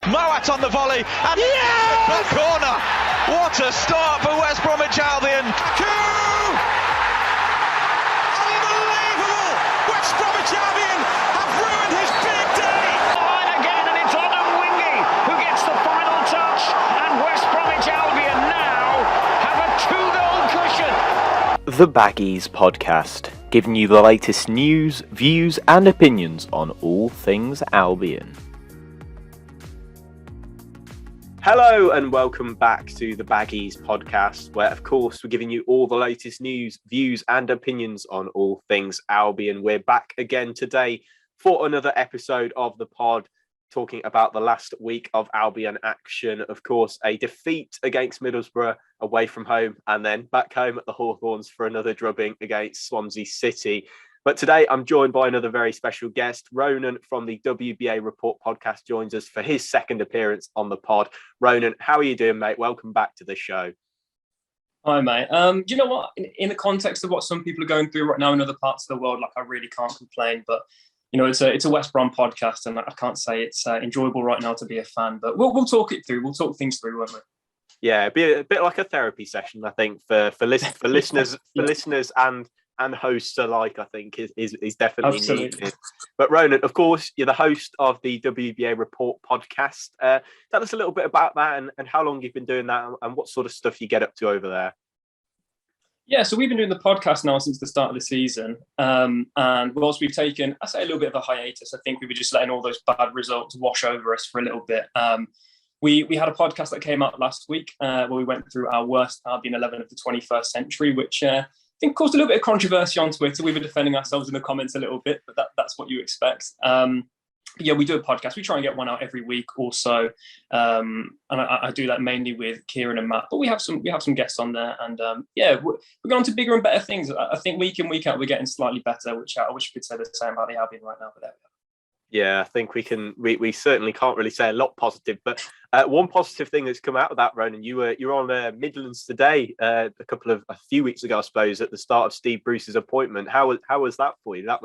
Moat on the volley, and back corner. What a start for West Bromwich Albion. Unbelievable! West Bromwich Albion have ruined his big day. Line again, and it's Ronan who gets the final touch, and West Bromwich Albion now have a 2-goal cushion. The Baggies Podcast, giving you the latest news, views and opinions on all things Albion. Hello and welcome back to the Baggies Podcast, where of course we're giving you all the latest news, views and opinions on all things Albion. We're back again today for another episode of the pod, talking about the last week of Albion action. Of course, a defeat against Middlesbrough away from home, and then back home at the Hawthorns for another drubbing against Swansea City. But today I'm joined by another very special guest. Ronan from the WBA Report podcast joins us for his second appearance on the pod. Ronan, how are you doing, mate? Welcome back to the show. Hi, mate. Do you know what? In the context of what some people are going through right now in other parts of the world, like, I really can't complain. But you know, it's a West Brom podcast, and I can't say it's enjoyable right now to be a fan. But we'll talk it through. We'll talk things through, won't we? Yeah, it'd be a bit like a therapy session, I think, for listeners and hosts alike. I think is definitely Absolutely needed. But Ronan, of course, you're the host of the WBA Report podcast. Tell us a little bit about that and how long you've been doing that and what sort of stuff you get up to over there. Yeah, so we've been doing the podcast now since the start of the season. And whilst we've taken, I say, a little bit of a hiatus, I think we were just letting all those bad results wash over us for a little bit. We had a podcast that came out last week where we went through our worst Albion 11 of the 21st century, which I think caused a little bit of controversy on Twitter. We were defending ourselves in the comments a little bit, but that's what you expect. Yeah, we do a podcast. We try and get one out every week or so, and I do that mainly with Kieran and Matt. But we have some guests on there, and we're going on to bigger and better things. I think week in, week out, we're getting slightly better, which I wish we could say the same about the Albion right now. But there we go. Yeah, I think we can. We certainly can't really say a lot positive, but one positive thing that's come out of that, Ronan, you're on Midlands today a few weeks ago, I suppose, at the start of Steve Bruce's appointment. How was that for you? That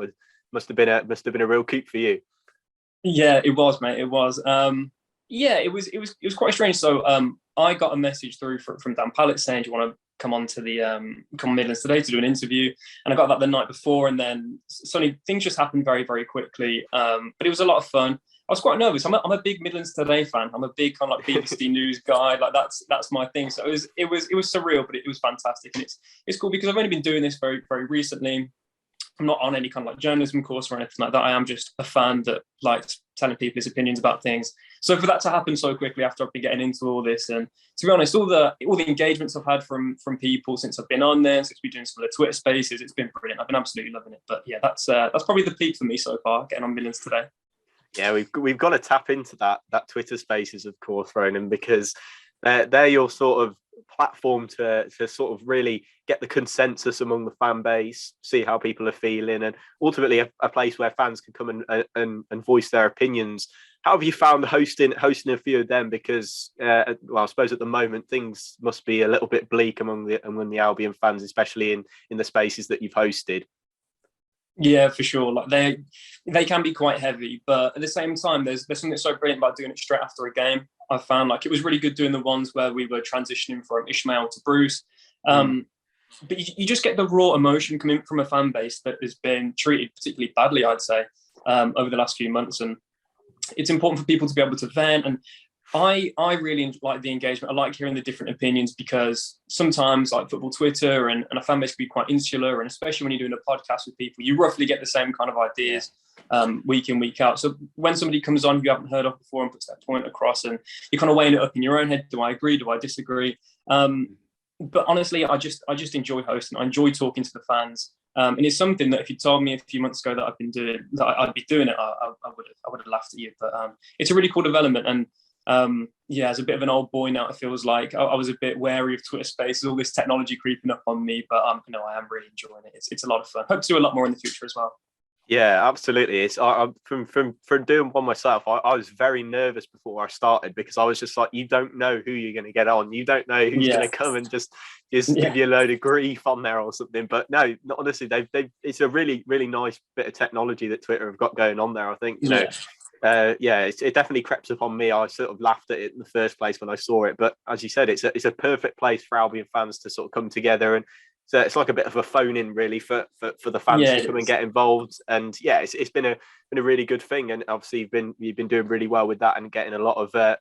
must have been a real coup for you. Yeah, it was, mate. It was. It was quite strange. So I got a message through from Dan Pallett saying, "Do you want to come on to the Midlands today to do an interview?" And I got that the night before, and then suddenly things just happened very, very quickly. But it was a lot of fun. I was quite nervous. I'm a big Midlands Today fan. I'm a big kind of like BBC News guy. Like that's my thing. So it was surreal, but it was fantastic, and it's cool because I've only been doing this very, very recently. I'm not on any kind of like journalism course or anything like that. I am just a fan that likes telling people his opinions about things. So for that to happen so quickly after I've been getting into all this, and to be honest, all the engagements I've had from people since I've been on there, since we've been doing some of the Twitter spaces, it's been brilliant. I've been absolutely loving it. But yeah, that's probably the peak for me so far, getting on Midlands today. Yeah, we've got to tap into that Twitter spaces, of course, Ronan, because they're your sort of platform to sort of really get the consensus among the fan base, see how people are feeling, and ultimately a place where fans can come and voice their opinions. How have you found hosting a few of them? Because I suppose at the moment things must be a little bit bleak among the Albion fans, especially in the spaces that you've hosted. Yeah, for sure. Like they can be quite heavy, but at the same time, there's something that's so brilliant about doing it straight after a game. I found like it was really good doing the ones where we were transitioning from Ishmael to Bruce. But you just get the raw emotion coming from a fan base that has been treated particularly badly, I'd say, over the last few months. And it's important for people to be able to vent. And I really like the engagement. I like hearing the different opinions, because sometimes like football Twitter and a fan base can be quite insular. And especially when you're doing a podcast with people, you roughly get the same kind of ideas week in, week out. So when somebody comes on who you haven't heard of before and puts that point across, and you're kind of weighing it up in your own head, do I agree? Do I disagree? But honestly, I just enjoy hosting. I enjoy talking to the fans. And it's something that if you told me a few months ago that I'd be doing it, I would have laughed at you. But it's a really cool development. And as a bit of an old boy now, it feels like I was a bit wary of Twitter Spaces, all this technology creeping up on me. But I am really enjoying it. It's a lot of fun. Hope to do a lot more in the future as well. Yeah, absolutely. It's from doing one myself. I was very nervous before I started, because I was just like, you don't know who you're going to get on. You don't know who's going to come and just give you a load of grief on there or something. But no, honestly, it's a really, really nice bit of technology that Twitter have got going on there. I think it definitely crept upon me. I sort of laughed at it in the first place when I saw it, but as you said, it's a perfect place for Albion fans to sort of come together, and so it's like a bit of a phone in really for the fans to come and get involved. And yeah, it's been a really good thing, and obviously you've been doing really well with that and getting a lot of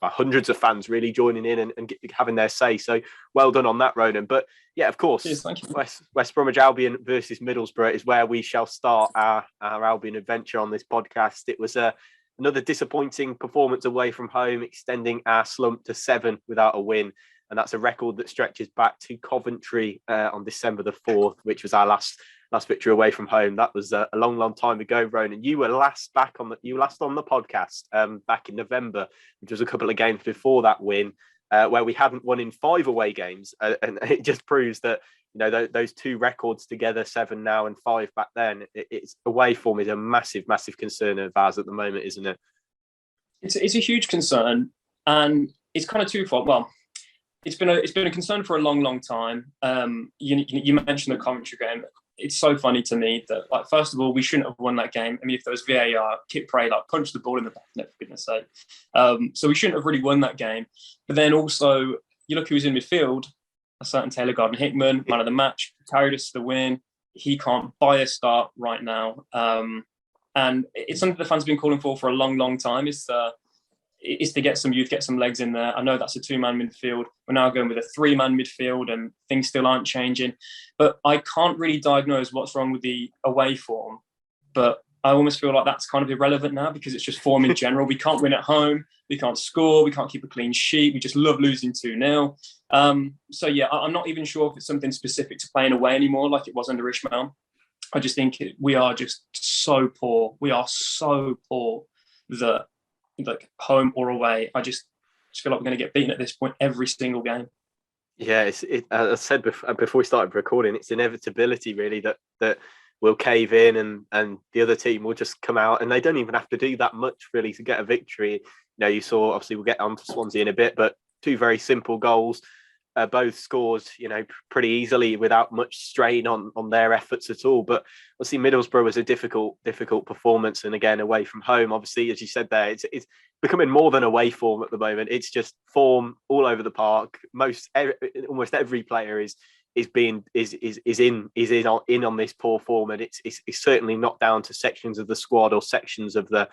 hundreds of fans really joining in and having their say. So well done on that, Ronan. But yeah, of course, Cheers, thank you. West Bromwich Albion versus Middlesbrough is where we shall start our Albion adventure on this podcast. It was another disappointing performance away from home, extending our slump to 7 without a win. And that's a record that stretches back to Coventry on December the 4th, which was our last victory away from home. That was a long time ago, Ronan. You were last on the podcast back in November, which was a couple of games before that win, where we hadn't won in 5 away games, and it just proves that those 2 records together, 7 now and 5 back then. It's away form is a massive concern of ours at the moment, isn't it? It's a huge concern, and it's kind of twofold. Well, it's been a concern for a long time. You mentioned the Coventry game. It's so funny to me that, like, first of all, we shouldn't have won that game. I mean, if there was VAR, Kit Pray punch the ball in the back, for goodness sake. So we shouldn't have really won that game. But then also, you look who's in midfield. A certain Taylor Gardner-Hickman, man of the match, carried us to the win. He can't buy a start right now, and it's something the fans have been calling for a long time. Is to get some youth, get some legs in there. I know that's a 2-man midfield. We're now going with a 3-man midfield, and things still aren't changing. But I can't really diagnose what's wrong with the away form. But I almost feel like that's kind of irrelevant now, because it's just form in general. We can't win at home. We can't score. We can't keep a clean sheet. We just love losing 2-0. So yeah, I'm not even sure if it's something specific to playing away anymore, like it was under Ishmael. I just think we are just so poor. We are so poor that, like, home or away, I just feel like we're going to get beaten at this point every single game. Yeah, as I said before we started recording, it's inevitability really that we'll cave in and the other team will just come out, and they don't even have to do that much really to get a victory. You saw, obviously we'll get on to Swansea in a bit, but 2 very simple goals, both scored, pretty easily without much strain on their efforts at all. But obviously Middlesbrough was a difficult performance, and again away from home, obviously, as you said there, it's becoming more than away form at the moment. It's just form all over the park. Almost every player is in on this poor form, and it's certainly not down to sections of the squad or sections of the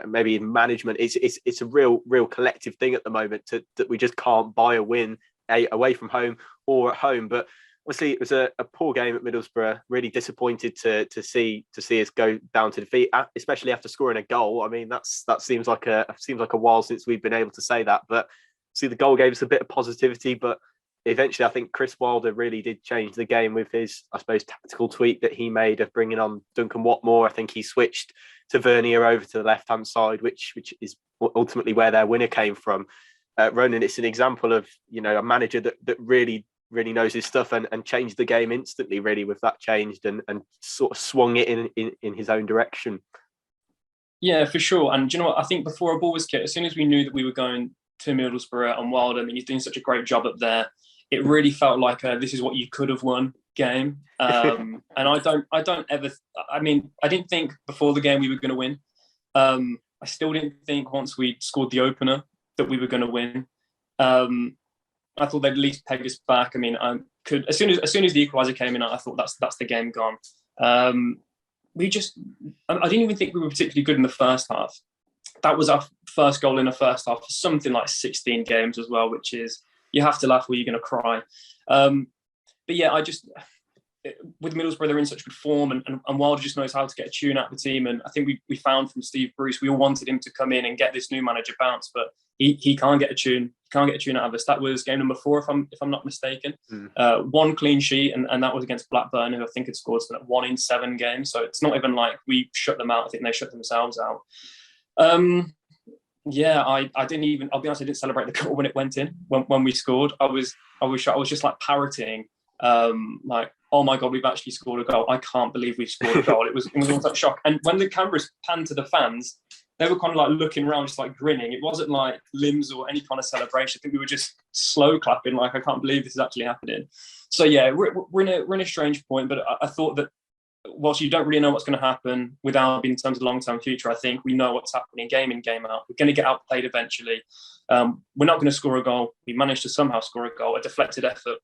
maybe even management. It's a real collective thing at the moment that we just can't buy a win away from home or at home. But obviously it was a poor game at Middlesbrough. Really disappointed to see us go down to defeat, especially after scoring a goal. I mean, that seems like a while since we've been able to say that. But see, the goal gave us a bit of positivity, but eventually, I think Chris Wilder really did change the game with his, I suppose, tactical tweak that he made of bringing on Duncan Watmore. I think he switched Tavernier over to the left-hand side, which is ultimately where their winner came from. Ronan, it's an example of a manager that really knows his stuff and changed the game instantly, really, with that changed and sort of swung it in his own direction. Yeah, for sure. And do you know what? I think before a ball was kicked, as soon as we knew that we were going to Middlesbrough and Wilder, I mean, he's doing such a great job up there. It really felt like this is what you could have won game. And I didn't think before the game we were going to win. I still didn't think once we scored the opener that we were going to win. I thought they'd at least peg us back. I mean, as soon as the equaliser came in, I thought that's the game gone. I didn't even think we were particularly good in the first half. That was our first goal in the first half for something like 16 games as well, which is, you have to laugh or you're going to cry. But yeah, with Middlesbrough, they're in such good form, and Wilder just knows how to get a tune out of the team. And I think we found from Steve Bruce, we all wanted him to come in and get this new manager bounce, but he can't get a tune. Can't get a tune out of us. That was game number 4, if I'm not mistaken. 1 clean sheet, and that was against Blackburn, who I think had scored something like 1 in 7 games. So it's not even like we shut them out. I think they shut themselves out. Yeah, I didn't even, I'll be honest, I didn't celebrate the goal when it went in, when we scored. I was shocked. I was just like parroting, like, oh my God, we've actually scored a goal. I can't believe we've scored a goal. It was almost like shock. And when the cameras panned to the fans, they were kind of like looking around, just like grinning. It wasn't like limbs or any kind of celebration. I think we were just slow clapping, like, I can't believe this is actually happening. So yeah, we're in a strange point, but I thought that whilst you don't really know what's going to happen with Albion in terms of long-term future, I think we know what's happening game in, game out. We're going to get outplayed eventually. We're not going to score a goal. We managed to somehow score a goal, a deflected effort,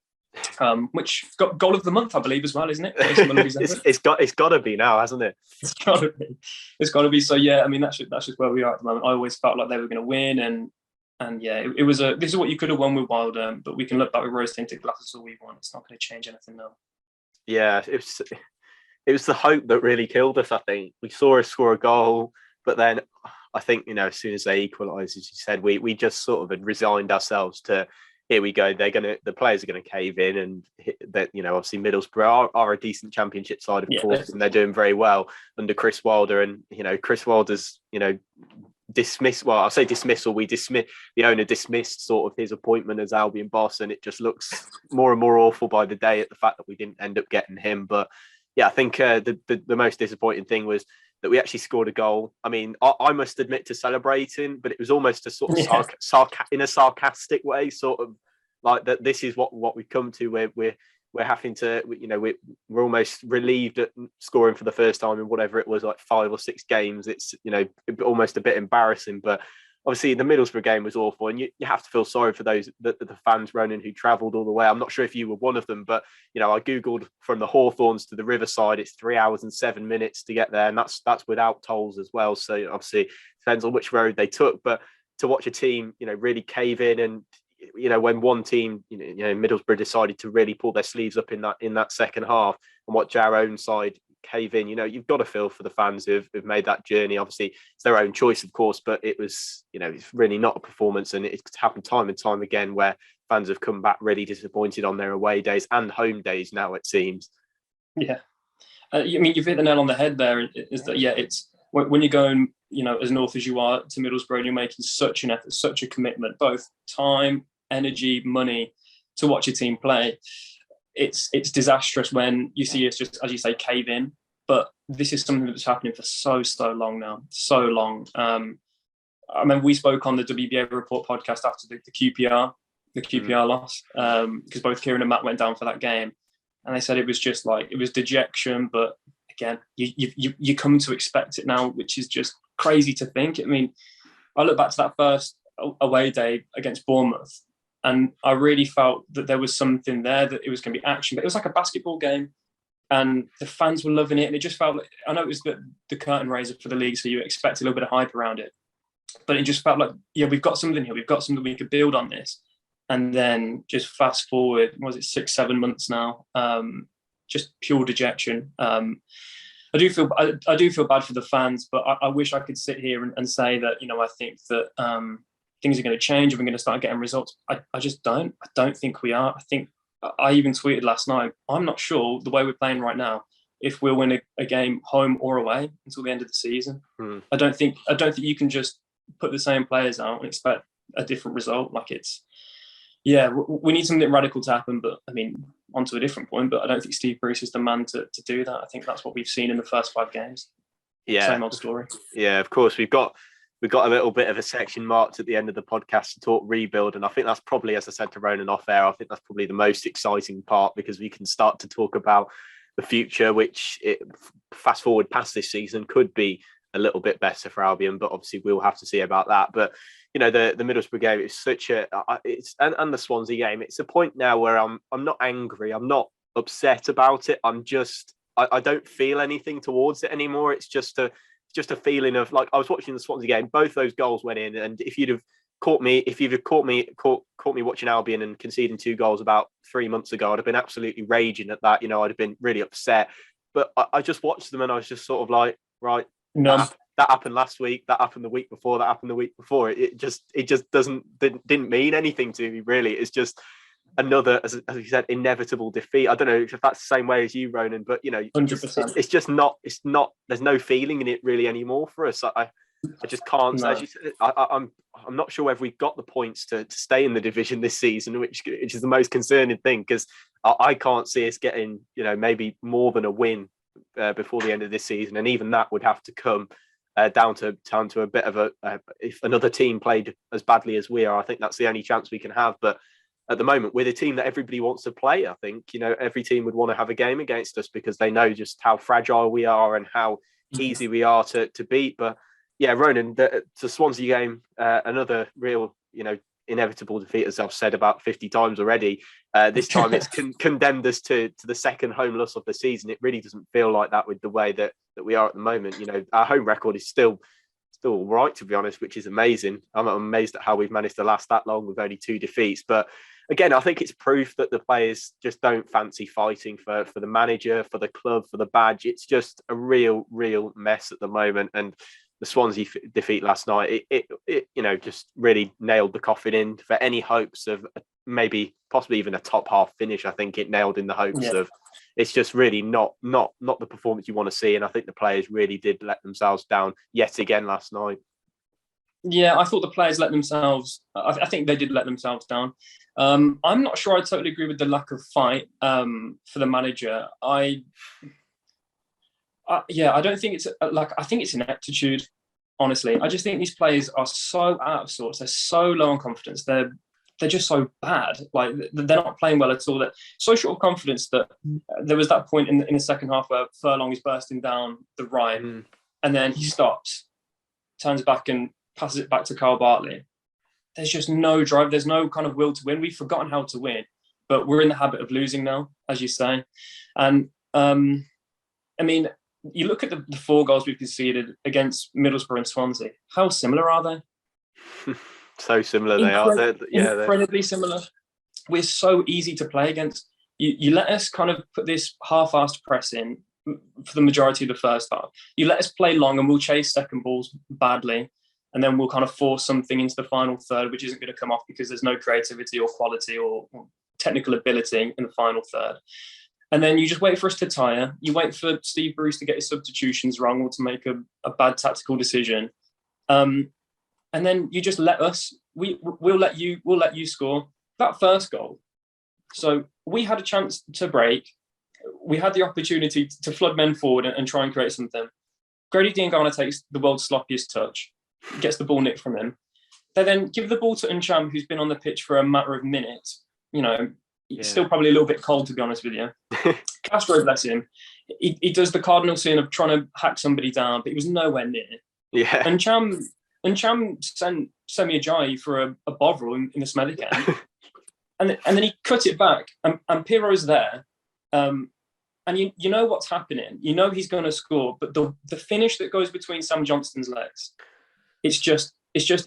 which got goal of the month, I believe, as well, isn't it? It's got to be now, hasn't it? It's got to be. So yeah, I mean, that's just where we are at the moment. I always felt like they were going to win, and yeah, it was this is what you could have won with Wilder, but we can look back with rose-tinted glasses all we want. It's not going to change anything now. Yeah, it was the hope that really killed us. I think we saw us score a goal, but then I think, as soon as they equalised, as you said, we just sort of had resigned ourselves to, here we go. The players are going to cave in, and that, obviously Middlesbrough are a decent Championship side, of course, and they're doing very well under Chris Wilder. And Chris Wilder's dismissed. Well, I'll say dismissal. The owner dismissed sort of his appointment as Albion boss, and it just looks more and more awful by the day at the fact that we didn't end up getting him. But yeah, I think the most disappointing thing was that we actually scored a goal. I mean, I must admit to celebrating, but it was almost a sort of in a sarcastic way, sort of like that. This is what we've come to. We're having to, we're almost relieved at scoring for the first time in whatever it was, like 5 or 6 games. It's almost a bit embarrassing, but obviously the Middlesbrough game was awful, and you have to feel sorry for those the fans, Ronan, who travelled all the way. I'm not sure if you were one of them, but I googled from the Hawthorns to the Riverside, it's 3 hours and 7 minutes to get there, and that's without tolls as well. So obviously it depends on which road they took, but to watch a team really cave in, and when one team, Middlesbrough, decided to really pull their sleeves up in that second half, and watch our own side cave in, you've got to feel for the fans who've made that journey. Obviously it's their own choice, of course, but it was it's really not a performance, and it's happened time and time again where fans have come back really disappointed on their away days and home days now, it seems. Yeah, I mean, you've hit the nail on the head there. Is that it's when you're going as north as you are to Middlesbrough, and you're making such an effort, such a commitment, both time, energy, money, to watch a team play. It's disastrous when you see us just, as you say, cave in. But this is something that's happening for so long now, so long. I remember we spoke on the WBA Report podcast after the QPR loss, because both Kieran and Matt went down for that game, and they said it was just like, it was dejection. But again, you come to expect it now, which is just crazy to think. I mean, I look back to that first away day against Bournemouth, and I really felt that there was something there, that it was going to be action. But it was like a basketball game, and the fans were loving it. And it just felt like, I know it was the curtain raiser for the league, so you expect a little bit of hype around it. But it just felt like, yeah, we've got something here. We've got something we could build on this. And then just fast forward, was it 6-7 months now? Just pure dejection. I do feel bad for the fans, but I wish I could sit here and say that, I think that things are going to change and we're going to start getting results. I just don't. I don't think we are. I think I even tweeted last night, I'm not sure the way we're playing right now, if we'll win a game home or away until the end of the season. I don't think you can just put the same players out and expect a different result. Like we need something radical to happen. But I mean, on to a different point, but I don't think Steve Bruce is the man to do that. I think that's what we've seen in the first 5 games. Yeah. Same old story. Yeah, of course. We've got a little bit of a section marked at the end of the podcast to talk rebuild. And I think that's probably, as I said to Ronan off air, I think that's probably the most exciting part, because we can start to talk about the future, which fast forward past this season could be a little bit better for Albion, but obviously we'll have to see about that. But the Middlesbrough game is such and the Swansea game, it's a point now where I'm not angry, I'm not upset about it. I don't feel anything towards it anymore. It's just a feeling of, like, I was watching the Swansea game, both those goals went in, and if you'd have caught me watching Albion and conceding 2 goals about 3 months ago, I'd have been absolutely raging at that. I'd have been really upset. But I just watched them, and I was just sort of like, right, that happened last week, that happened the week before, that happened the week before. It just didn't mean anything to me, really. It's just another, as you said, inevitable defeat. I don't know if that's the same way as you, Ronan, but 100%. It's just not. There's no feeling in it really anymore for us. I just can't. No. As you said, I'm not sure whether we've got the points to stay in the division this season, which is the most concerning thing, because I can't see us getting maybe more than a win before the end of this season, and even that would have to come down to a bit of if another team played as badly as we are. I think that's the only chance we can have. But at the moment, we're the team that everybody wants to play. I think, every team would want to have a game against us because they know just how fragile we are and how easy we are to beat. But yeah, Ronan, the Swansea game, another real, inevitable defeat, as I've said about 50 times already. This time it's condemned us to the second home loss of the season. It really doesn't feel like that with the way that we are at the moment. Our home record is still all right, to be honest, which is amazing. I'm amazed at how we've managed to last that long with only 2 defeats. But again, I think it's proof that the players just don't fancy fighting for the manager, for the club, for the badge. It's just a real mess at the moment. And the Swansea defeat last night, it just really nailed the coffin in for any hopes of maybe possibly even a top half finish. I think it nailed in the hopes of. It's just really not the performance you want to see, and I think the players really did let themselves down yet again last night. Yeah, I thought the players let themselves. I think they did let themselves down. I'm not sure I totally agree with the lack of fight for the manager. I don't think it's I think it's ineptitude. Honestly, I just think these players are so out of sorts. They're so low on confidence. They're just so bad. Like, they're not playing well at all. They're so short of confidence that there was that point in the second half where Furlong is bursting down the right, and then he stops, turns back and passes it back to Carl Bartley. There's just no drive. There's no kind of will to win. We've forgotten how to win, but we're in the habit of losing now, as you say. And I mean, you look at the 4 goals we've conceded against Middlesbrough and Swansea. How similar are they? So similar they are. They're incredibly similar. We're so easy to play against. You let us kind of put this half-assed press in for the majority of the first half. You let us play long and we'll chase second balls badly, and then we'll kind of force something into the final third, which isn't going to come off because there's no creativity or quality or technical ability in the final third. And then you just wait for us to tire. You wait for Steve Bruce to get his substitutions wrong or to make a bad tactical decision. And then you just let us. We'll let you score that first goal. So we had a chance to break. We had the opportunity to flood men forward and try and create something. Grady Diangana takes the world's sloppiest touch, gets the ball nicked from him. They then give the ball to Ncham, who's been on the pitch for a matter of minutes. He's still probably a little bit cold, to be honest with you. Castro, bless him, he does the cardinal sin of trying to hack somebody down, but he was nowhere near. Yeah. Ncham sent Semi Ajayi for a Bovril in the smelly can. and then he cut it back, and Piro's there. And you know what's happening. You know he's going to score, but the finish that goes between Sam Johnston's legs, it's just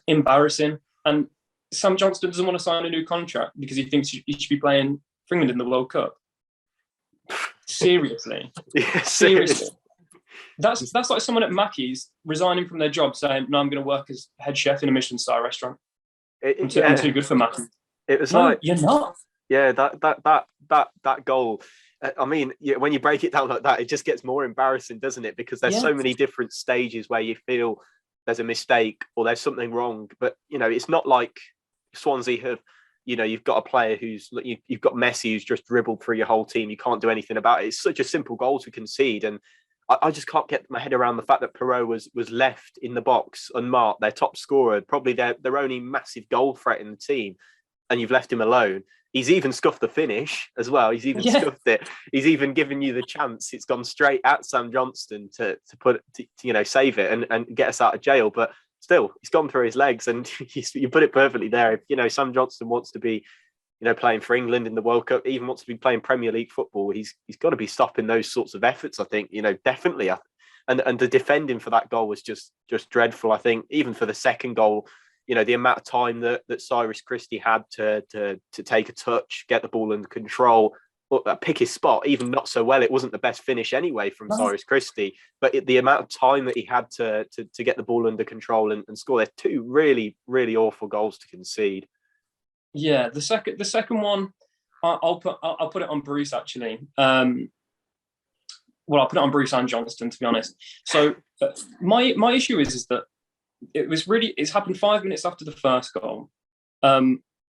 embarrassing. And Sam Johnston doesn't want to sign a new contract because he thinks he should be playing for England in the World Cup. Seriously. Yeah, seriously. That's like someone at Mackey's resigning from their job saying, "No, I'm going to work as head chef in a Michelin star restaurant. I'm too good for Mackey's." It was you're not. Yeah, that goal. I mean, when you break it down like that, it just gets more embarrassing, doesn't it? Because there's so many different stages where you feel there's a mistake or there's something wrong. But it's not like Swansea have. You've got a player you've got Messi who's just dribbled through your whole team. You can't do anything about it. It's such a simple goal to concede, and I just can't get my head around the fact that Perot was left in the box unmarked, their top scorer, probably their only massive goal threat in the team, and you've left him alone. He's even scuffed the finish as well. He's even scuffed it. He's even given you the chance. It's gone straight at Sam Johnston to save it and get us out of jail. But still, he's gone through his legs, and you put it perfectly there. If Sam Johnston wants to be playing for England in the World Cup, even wants to be playing Premier League football, he's got to be stopping those sorts of efforts, I think, definitely. And the defending for that goal was just dreadful. I think even for the second goal, the amount of time that Cyrus Christie had to take a touch, get the ball under control, pick his spot, even not so well. It wasn't the best finish anyway from Cyrus Christie, but the amount of time that he had to get the ball under control and score. There's 2 really, really awful goals to concede. Yeah, the second one, I'll put it on Bruce actually. I'll put it on Bruce and Johnston, to be honest. So my issue is that it's happened 5 minutes after the first goal.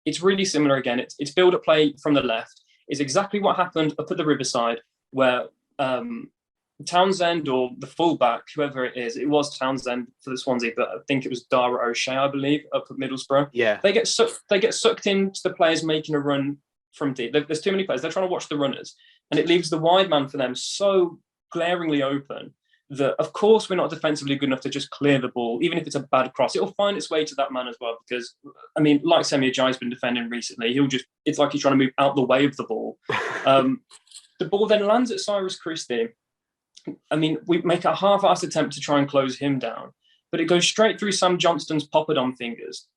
It's really similar again. It's build up play from the left. It's exactly what happened up at the Riverside, where Townsend or the fullback, whoever it was Townsend for the Swansea, but I think it was Dara O'Shea, I believe, up at Middlesbrough. Yeah. They get sucked into the players making a run from deep. There's too many players. They're trying to watch the runners, and it leaves the wide man for them so glaringly open that, of course, we're not defensively good enough to just clear the ball, even if it's a bad cross. It'll find its way to that man as well, because, I mean, like Semi Ajayi's been defending recently, it's like he's trying to move out the way of the ball. The ball then lands at Cyrus Christie. I mean, we make a half-assed attempt to try and close him down, but it goes straight through Sam Johnston's poppadom fingers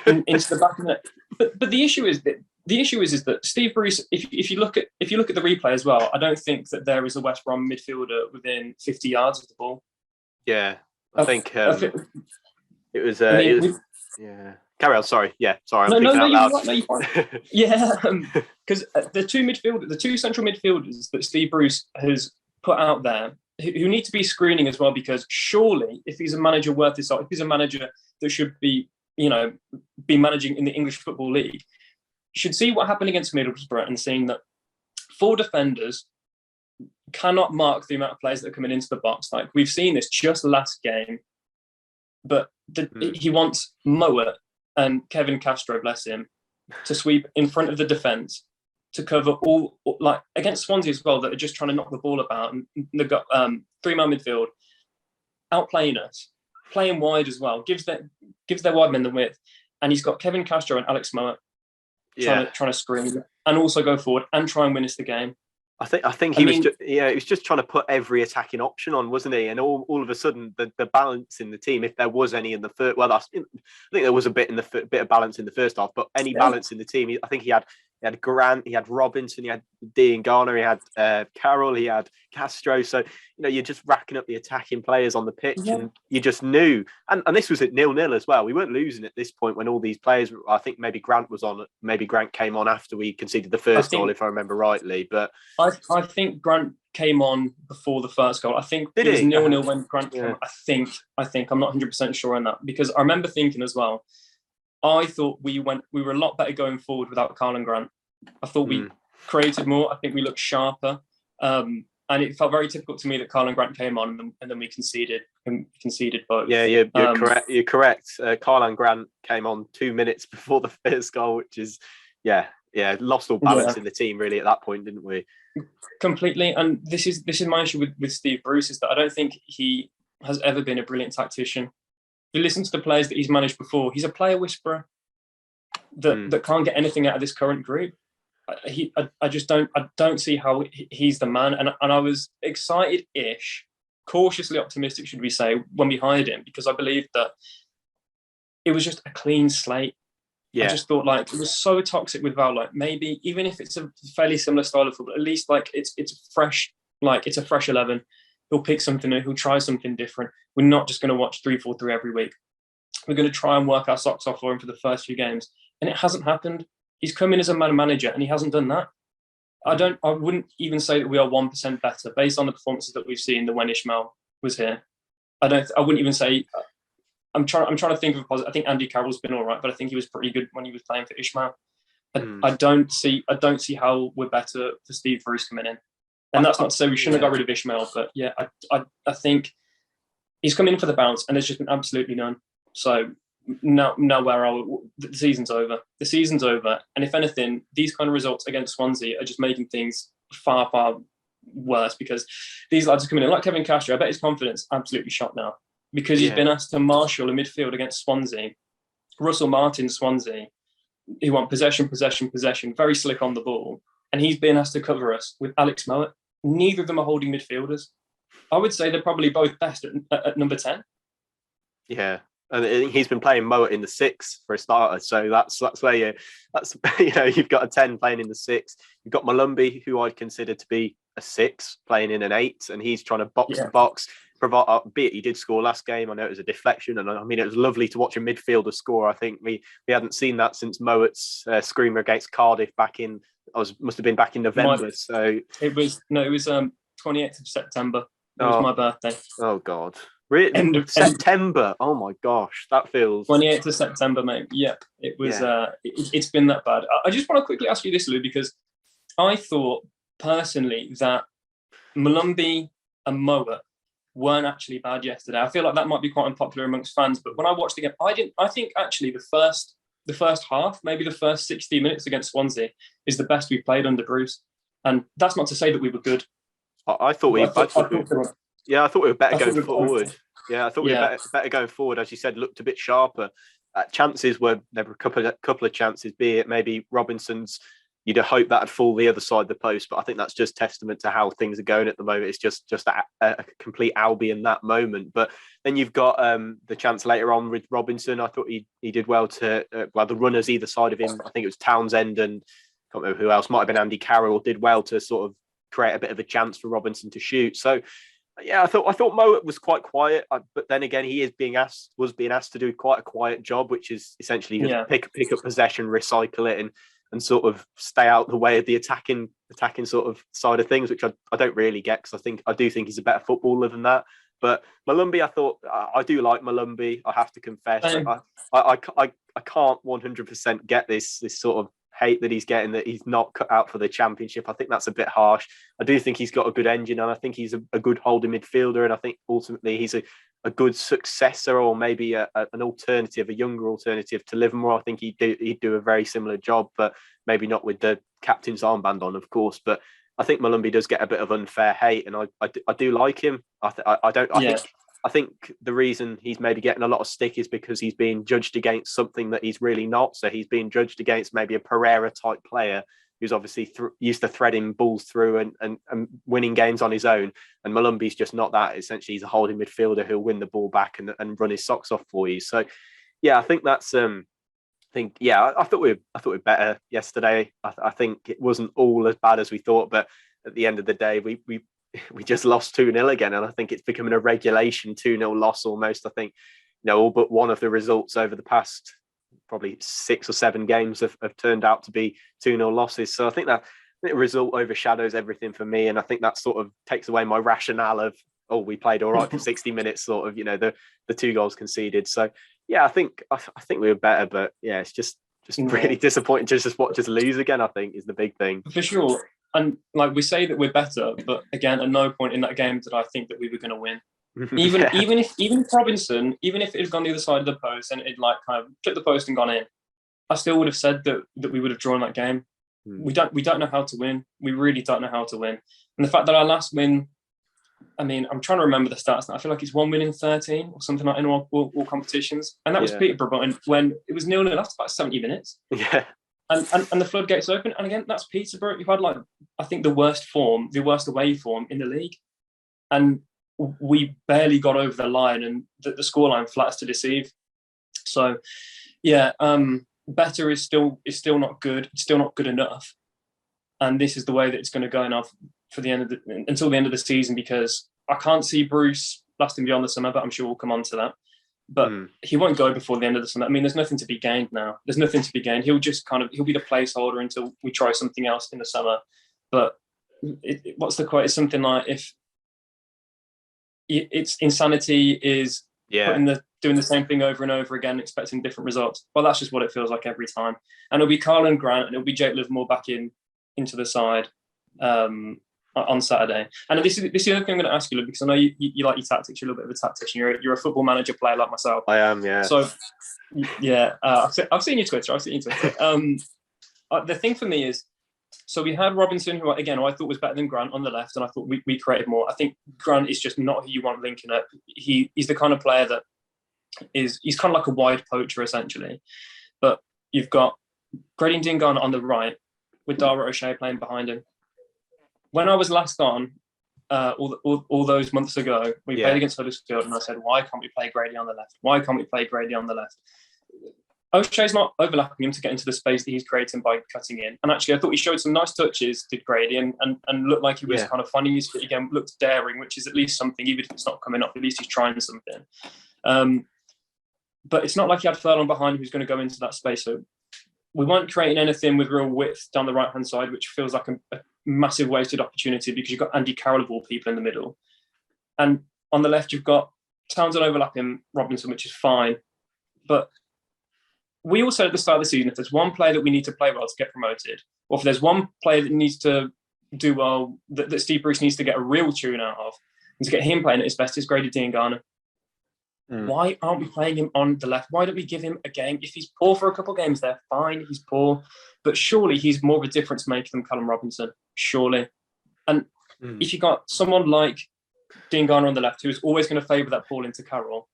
into the back of the net. But the issue is that Steve Bruce, if you look at the replay as well, I don't think that there is a West Brom midfielder within 50 yards of the ball. Yeah, I think it was. Yeah. Carry on. Sorry. Yeah. Sorry. I'm thinking out loud. You're right. Yeah, because the two central midfielders that Steve Bruce has put out there, who need to be screening as well, because surely, if he's a manager worth his salt, if he's a manager that should be managing in the English Football League, should see what happened against Middlesbrough and seeing that 4 defenders cannot mark the amount of players that are coming into the box. Like, we've seen this just last game, but he wants Mowat and Kevin Castro, bless him, to sweep in front of the defence to cover all, like against Swansea as well, that are just trying to knock the ball about, and they've got 3-man midfield outplaying us, playing wide as well, gives their wide men the width, and he's got Kevin Castro and Alex Mowat trying to screen and also go forward and try and win us the game. I think he was just trying to put every attacking option on, wasn't he? And all of a sudden, the balance in the team, if there was any in the first, I think there was a bit of balance in the first half, but any balance in the team, I think he had Grant, he had Robinson, he had Dean Garner, he had Carroll, he had Castro. So you're just racking up the attacking players on the pitch, and you just knew. And this was at 0-0 as well. We weren't losing at this point when all these players. I think maybe Grant was on. Maybe Grant came on after we conceded the first goal, if I remember rightly. But I think Grant came on before the first goal. I think it was 0-0 when Grant came on. I think I'm not 100% sure on that, because I remember thinking as well, I thought we were a lot better going forward without Karlan Grant. I thought we created more. I think we looked sharper. And it felt very typical to me that Karlan Grant came on and then we conceded both. Yeah, you're correct. You're correct. Karlan Grant came on 2 minutes before the first goal, which is, lost all balance in the team really at that point, didn't we? Completely. And this is my issue with Steve Bruce, is that I don't think he has ever been a brilliant tactician. If you listen to the players that he's managed before, he's a player whisperer that can't get anything out of this current group. I don't see how he's the man. And I was excited-ish, cautiously optimistic, should we say, when we hired him, because I believed that it was just a clean slate. Yeah. I just thought, like, it was so toxic with Val. Like, maybe even if it's a fairly similar style of football, at least like it's fresh. Like, it's a fresh 11. He'll pick something new. He'll try something different. We're not just going to watch 3-4-3 every week. We're going to try and work our socks off for him for the first few games, and it hasn't happened. He's come in as a manager, and he hasn't done that. I wouldn't even say that we are 1% better based on the performances that we've seen when Ishmael was here. I wouldn't even say. I'm trying to think of a positive. I think Andy Carroll's been all right, but I think he was pretty good when he was playing for Ishmael. I don't see how we're better for Steve Bruce coming in. And that's not to say we shouldn't have got rid of Ishmael, but I think he's come in for the bounce, and there's just been absolutely none. So now the season's over. The season's over, and if anything, these kind of results against Swansea are just making things far, far worse, because these lads are coming in like Kevin Castro. I bet his confidence absolutely shot now, because he's been asked to marshal a midfield against Swansea. Russell Martin, Swansea, who want possession, very slick on the ball, and he's been asked to cover us with Alex Mowat. Neither of them are holding midfielders. I would say they're probably both best at number 10. Yeah. And he's been playing Mowat in the 6 for a starter, so that's where you've got a 10 playing in the 6. You've got Malumbi, who I'd consider to be a 6, playing in an 8, and he's trying to box the box. Be it he did score last game. I know it was a deflection, and I mean it was lovely to watch a midfielder score. I think we hadn't seen that since Mowat's screamer against Cardiff must have been back in November. So it was 28th of September. It was my birthday. Oh God. Really? End of September. Oh my gosh, that feels 28th of September, mate. Yep, it was. It's been that bad. I just want to quickly ask you this, Lou, because I thought personally that Malumbi and Mowatt weren't actually bad yesterday. I feel like that might be quite unpopular amongst fans, but when I watched the game, I think actually the first half, maybe the first 60 minutes against Swansea is the best we've played under Bruce. And that's not to say that we were good. I thought we were better going forward. Yeah, I thought we were better going forward. As you said, looked a bit sharper. Chances there were a couple of chances, be it maybe Robinson's. You'd hope that'd fall the other side of the post, but I think that's just testament to how things are going at the moment. It's just a complete Albion that moment. But then you've got the chance later on with Robinson. I thought he did well to the runners either side of him. I think it was Townsend and I can't remember who else. Might have been Andy Carroll. Did well to sort of create a bit of a chance for Robinson to shoot. So yeah, I thought Mowatt was quite quiet, but then again, was being asked to do quite a quiet job, which is essentially just pick up possession, recycle it, and sort of stay out the way of the attacking sort of side of things, which I don't really get, because I do think he's a better footballer than that. But Malumbi, I do like Malumbi. I have to confess, I can't 100% get this sort of hate that he's getting, that he's not cut out for the Championship. I think that's a bit harsh. I do think he's got a good engine, and I think he's a good holding midfielder, and I think ultimately he's a good successor, or maybe an alternative, a younger alternative to Livermore. I think he'd do a very similar job, but maybe not with the captain's armband on, of course. But I think Malumbi does get a bit of unfair hate, and I do like him. I think the reason he's maybe getting a lot of stick is because he's being judged against something that he's really not. So he's being judged against maybe a Pereira type player who's obviously used to threading balls through and winning games on his own. And Malumbi's just not that. Essentially, he's a holding midfielder who'll win the ball back and run his socks off for you. So yeah, I think that's I thought we were better yesterday. I think it wasn't all as bad as we thought, but at the end of the day, we just lost 2-0 again, and I think it's becoming a regulation 2-0 loss almost. I think, all but one of the results over the past probably 6 or 7 games have turned out to be 2-0 losses. So I think that the result overshadows everything for me, and I think that sort of takes away my rationale of, we played all right for 60 minutes, sort of, the 2 goals conceded. So yeah, I think we were better, but yeah, it's just really disappointing to just watch us lose again, I think, is the big thing. For sure. And like we say that we're better, but again, at no point in that game did I think that we were going to win. Even if Robinson, even if it had gone the other side of the post and it like kind of clipped the post and gone in, I still would have said that we would have drawn that game. We don't know how to win. We really don't know how to win. And the fact that our last win, I mean, I'm trying to remember the stats now. I feel like it's 1 win in 13 or something like in all competitions, and that was Peterborough when it was 0-0 after about 70 minutes. Yeah. And the floodgates open. And again, that's Peterborough. You've had, I think, the worst away form in the league. And we barely got over the line, and the scoreline flatters to deceive. So, yeah, better is still not good. It's still not good enough. And this is the way that it's going to go now for the end of until the end of the season, because I can't see Bruce lasting beyond the summer, but I'm sure we'll come on to that. But he won't go before the end of the summer. I mean, there's nothing to be gained now. There's nothing to be gained. He'll just he'll be the placeholder until we try something else in the summer. But what's the quote? It's something like, if it's insanity is doing the same thing over and over again, expecting different results. Well, that's just what it feels like every time. And it'll be Carl and Grant, and it'll be Jake Livermore back into the side on Saturday. And this is the other thing I'm going to ask you, Luke, because I know you like your tactics. You're a little bit of a tactician. You're a football manager player like myself. I am, yeah. So, yeah, I've seen your Twitter. The thing for me is, so we had Robinson, who I thought was better than Grant on the left, and I thought we created more. I think Grant is just not who you want linking up. He's the kind of player that he's kind of like a wide poacher, essentially. But you've got Grady Dingan on the right with Dara O'Shea playing behind him. When I was last on, all those months ago, we played against Huddersfield, and I said, why can't we play Grady on the left? Why can't we play Grady on the left? O'Shea's not overlapping him to get into the space that he's creating by cutting in. And actually, I thought he showed some nice touches, did Grady, and looked like he was kind of finding his feet again, looked daring, which is at least something, even if it's not coming up, at least he's trying something. But it's not like he had Furlong behind him who's going to go into that space. So we weren't creating anything with real width down the right-hand side, which feels like a massive wasted opportunity, because you've got Andy Carroll of all people in the middle. And on the left, you've got Townsend overlapping Robinson, which is fine. But we all said at the start of the season, if there's one player that we need to play well to get promoted, or if there's one player that needs to do well, that Steve Bruce needs to get a real tune out of, And to get him playing at his best is Grady Diangana. Mm. Why aren't we playing him on the left? Why don't we give him a game? If he's poor for a couple of games there, fine, he's poor. But surely he's more of a difference maker than Callum Robinson, surely. And if you got someone like Diangana on the left, who's always going to favour that ball into Carroll,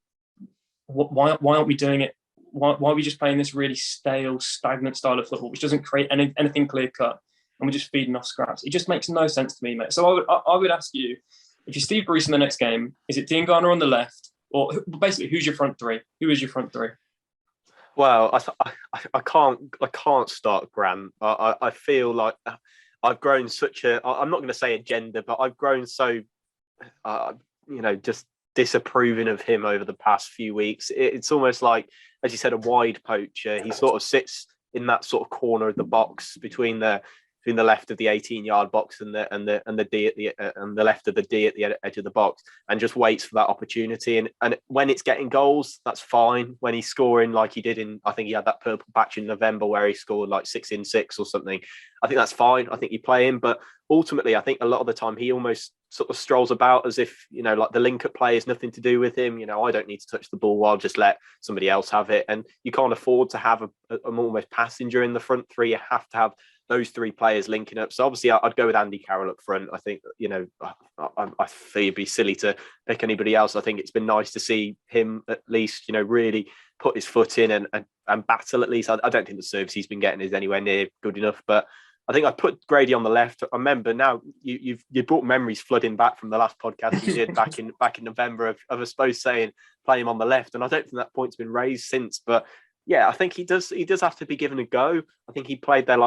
why aren't we doing it? Why are we just playing this really stale, stagnant style of football, which doesn't create anything clear-cut, and we're just feeding off scraps? It just makes no sense to me, mate. So I would ask you, if you're Steve Bruce in the next game, is it Diangana on the left? Or basically, who's your front three? Who is your front three? Well, I can't start Grant. I feel like I've grown such a. I'm not going to say agenda, but I've grown so, just disapproving of him over the past few weeks. It's almost like, as you said, a wide poacher. He sort of sits in that sort of corner of the box between the left of the 18-yard box and the D and the left of the D at the edge of the box, and just waits for that opportunity. And when it's getting goals, that's fine. When he's scoring like he did I think he had that purple patch in November where he scored like 6 in 6 or something. I think that's fine. I think you play him, but ultimately, I think a lot of the time he almost sort of strolls about as if, like the link-up play is nothing to do with him. I don't need to touch the ball. I'll just let somebody else have it. And you can't afford to have an almost passenger in the front three. You have to have those three players linking up. So obviously I'd go with Andy Carroll up front. I think, I feel it'd be silly to pick anybody else. I think it's been nice to see him at least, really put his foot in and battle at least. I don't think the service he's been getting is anywhere near good enough, but I think I put Grady on the left. I remember now you brought memories flooding back from the last podcast you did back in November of us both saying play him on the left, and I don't think that point's been raised since. But yeah, I think he does have to be given a go. I think he played there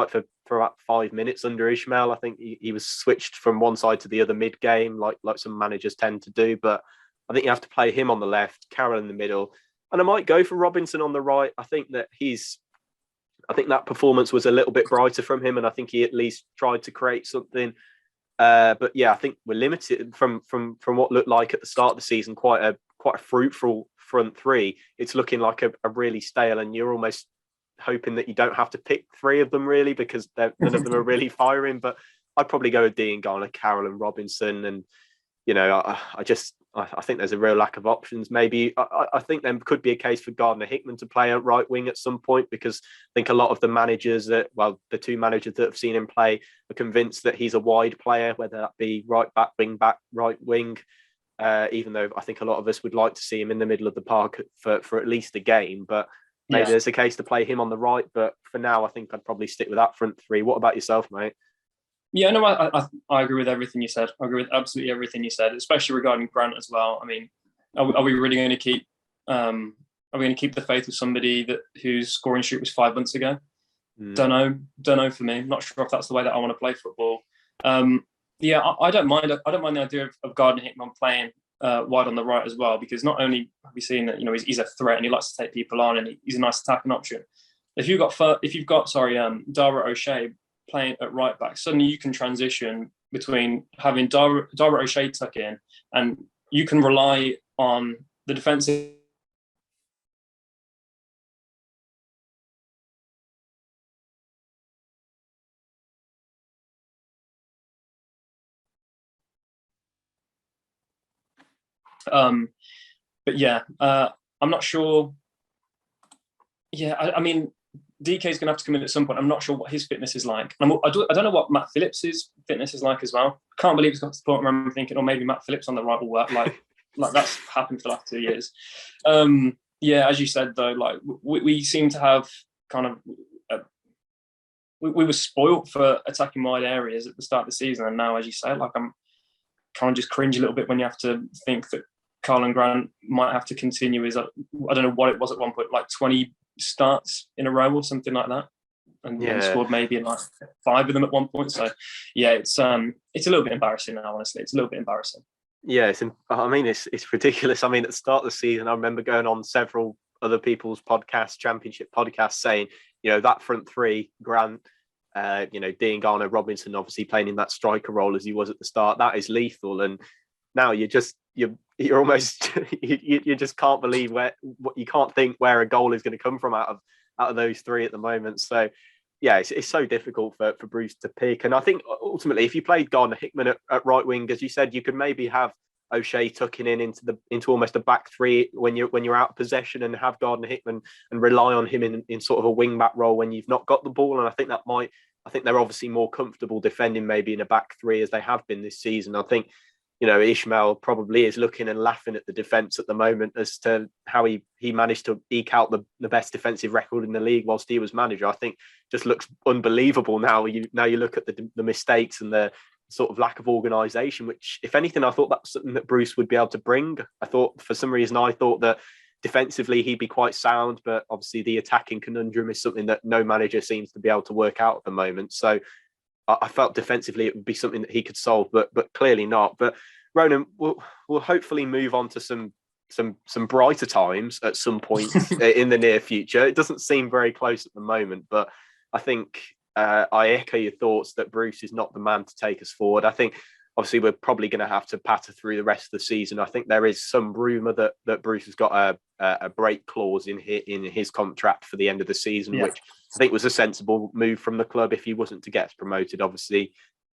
for about 5 minutes under Ishmael. I think he was switched from one side to the other mid game, like some managers tend to do. But I think you have to play him on the left, Carroll in the middle, and I might go for Robinson on the right. I think that performance was a little bit brighter from him, and I think he at least tried to create something. But yeah, I think we're limited from what looked like at the start of the season, quite a fruitful front three. It's looking like a really stale, and you're almost hoping that you don't have to pick three of them really, because none of them are really firing. But I'd probably go with Diangana, Carroll, and Robinson, and I think there's a real lack of options. Maybe I think there could be a case for Gardner Hickman to play at right wing at some point, because I think a lot of the managers the two managers that have seen him play are convinced that he's a wide player, whether that be right back, wing back, right wing. Even though I think a lot of us would like to see him in the middle of the park for at least a game, but maybe there's a case to play him on the right. But for now, I think I'd probably stick with that front three. What about yourself, mate? Yeah, no, I agree with everything you said. I agree with absolutely everything you said, especially regarding Grant as well. I mean, are we really going to keep? Are we going to keep the faith with somebody whose scoring streak was 5 months ago? Don't know. For me, I'm not sure if that's the way that I want to play football. I don't mind. I don't mind the idea of Gardner Hickman playing wide on the right as well, because not only have we seen that he's a threat and he likes to take people on and he's a nice attacking option. If you've got Dara O'Shea playing at right back, suddenly you can transition between having Dara O'Shea tuck in, and you can rely on the defensive but yeah, I'm not sure. Yeah, I mean, DK is going to have to come in at some point. I'm not sure what his fitness is like. I don't know what Matt Phillips' fitness is like as well. I can't believe it's got to the point where I'm thinking, maybe Matt Phillips on the right will work. Like that's happened for the last 2 years. Yeah, as you said though, like we seem to have kind of we were spoilt for attacking wide areas at the start of the season, and now, as you say, like I'm kind of just cringe a little bit when you have to think that Carl Grant might have to continue his, I don't know what it was at one point, like 20 starts in a row or something like that, and scored maybe in like 5 of them at one point. So yeah, it's a little bit embarrassing now. Honestly, it's a little bit embarrassing. Yeah, it's ridiculous. I mean, at the start of the season, I remember going on several other people's podcasts, championship podcasts, saying, that front three, Grant, Diangana, Robinson, obviously playing in that striker role as he was at the start, that is lethal. And now you're almost you just can't believe you can't think where a goal is going to come from out of those three at the moment. So yeah, it's so difficult for Bruce to pick. And I think ultimately, if you played Gardner Hickman at right wing, as you said, you could maybe have O'Shea tucking into almost a back three when you're out of possession, and have Gardner Hickman and rely on him in sort of a wing back role when you've not got the ball. And I think they're obviously more comfortable defending maybe in a back three as they have been this season. I think, Ishmael probably is looking and laughing at the defence at the moment as to how he managed to eke out the best defensive record in the league whilst he was manager. I think just looks unbelievable now. You look at the mistakes and the sort of lack of organisation, which, if anything, I thought that's something that Bruce would be able to bring. I thought that defensively he'd be quite sound, but obviously the attacking conundrum is something that no manager seems to be able to work out at the moment. So I felt defensively it would be something that he could solve, but clearly not. But Ronan, we'll hopefully move on to some brighter times at some point in the near future. It doesn't seem very close at the moment, but I think I echo your thoughts that Bruce is not the man to take us forward. I think obviously we're probably going to have to patter through the rest of the season. I think there is some rumour that Bruce has got a break clause in his contract for the end of the season, which I think was a sensible move from the club if he wasn't to get us promoted. Obviously,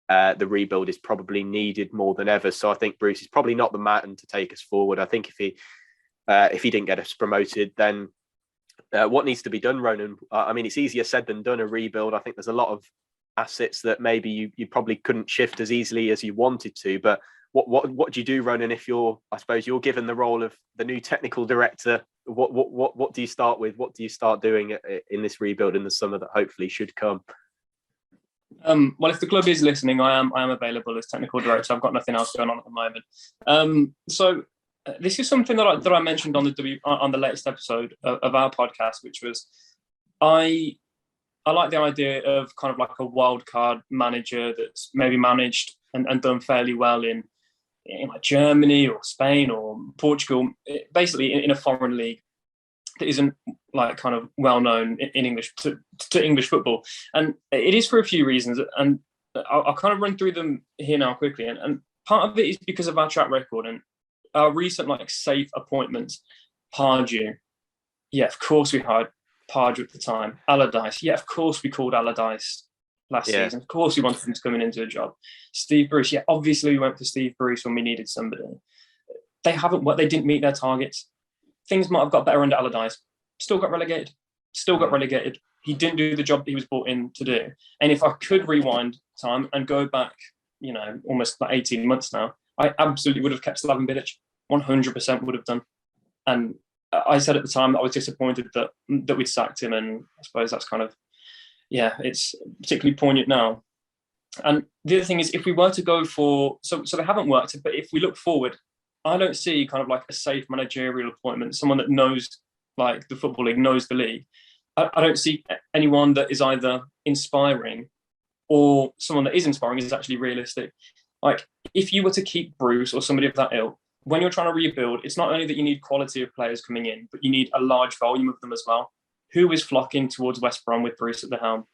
the rebuild is probably needed more than ever. So I think Bruce is probably not the man to take us forward. I think if he didn't get us promoted, then what needs to be done, Ronan? I mean, it's easier said than done, a rebuild. I think there's a lot of assets that maybe you probably couldn't shift as easily as you wanted to. But what do you do, Ronan, if you're given the role of the new technical director? What do you start with? What do you start doing in this rebuild in the summer that hopefully should come? Well, if the club is listening, I am available as technical director. I've got nothing else going on at the moment. So this is something that I mentioned on the latest episode of our podcast, which was I like the idea of kind of like a wildcard manager that's maybe managed and done fairly well in like Germany or Spain or Portugal, basically in a foreign league that isn't like kind of well known in English to English football. And it is for a few reasons, and I'll kind of run through them here now quickly. And part of it is because of our track record and our recent like safe appointments. Pardew, yeah, of course we hired Pardew at the time. Allardyce, yeah, of course we called Allardyce last season. Of course we wanted him to come into a job. Steve Bruce, yeah, obviously we went for Steve Bruce when we needed somebody. They didn't meet their targets. Things might have got better under Allardyce. Still got relegated. He didn't do the job that he was brought in to do. And if I could rewind time and go back, almost like 18 months now, I absolutely would have kept Slaven Bilic. 100% would have done. And I said at the time that I was disappointed that we'd sacked him. And I suppose that's kind of, it's particularly poignant now. And the other thing is, if we were to go for, so they haven't worked, but if we look forward, I don't see kind of like a safe managerial appointment, someone that knows like the Football League, knows the league. I don't see anyone that is either inspiring or someone that is inspiring is actually realistic. Like if you were to keep Bruce or somebody of that ilk, when you're trying to rebuild, it's not only that you need quality of players coming in, but you need a large volume of them as well. Who is flocking towards West Brom with Bruce at the helm?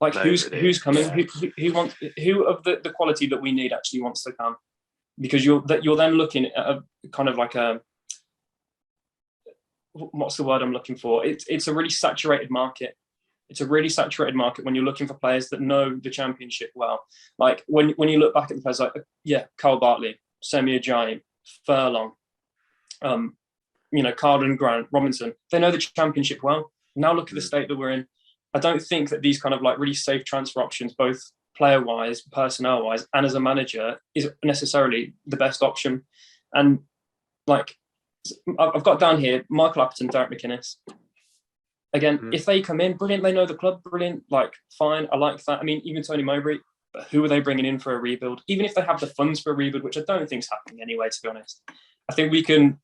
Like who's coming? Who of the quality that we need actually wants to come? Because you're then looking at a kind of like a, what's the word I'm looking for? It's a really saturated market. It's a really saturated market when you're looking for players that know the Championship well. Like when you look back at the players like Carl Bartley, Semi Ajayi, Furlong, Carden Grant, Robinson, they know the Championship well. Now look at the state that we're in. I don't think that these kind of like really safe transfer options, both player-wise, personnel-wise, and as a manager, is necessarily the best option. And like I've got down here, Michael Appleton, Derek McInnes. Again, if they come in, brilliant. They know the club, brilliant. Like, fine. I like that. I mean, even Tony Mowbray. But who are they bringing in for a rebuild? Even if they have the funds for a rebuild, which I don't think is happening anyway, to be honest. I think we can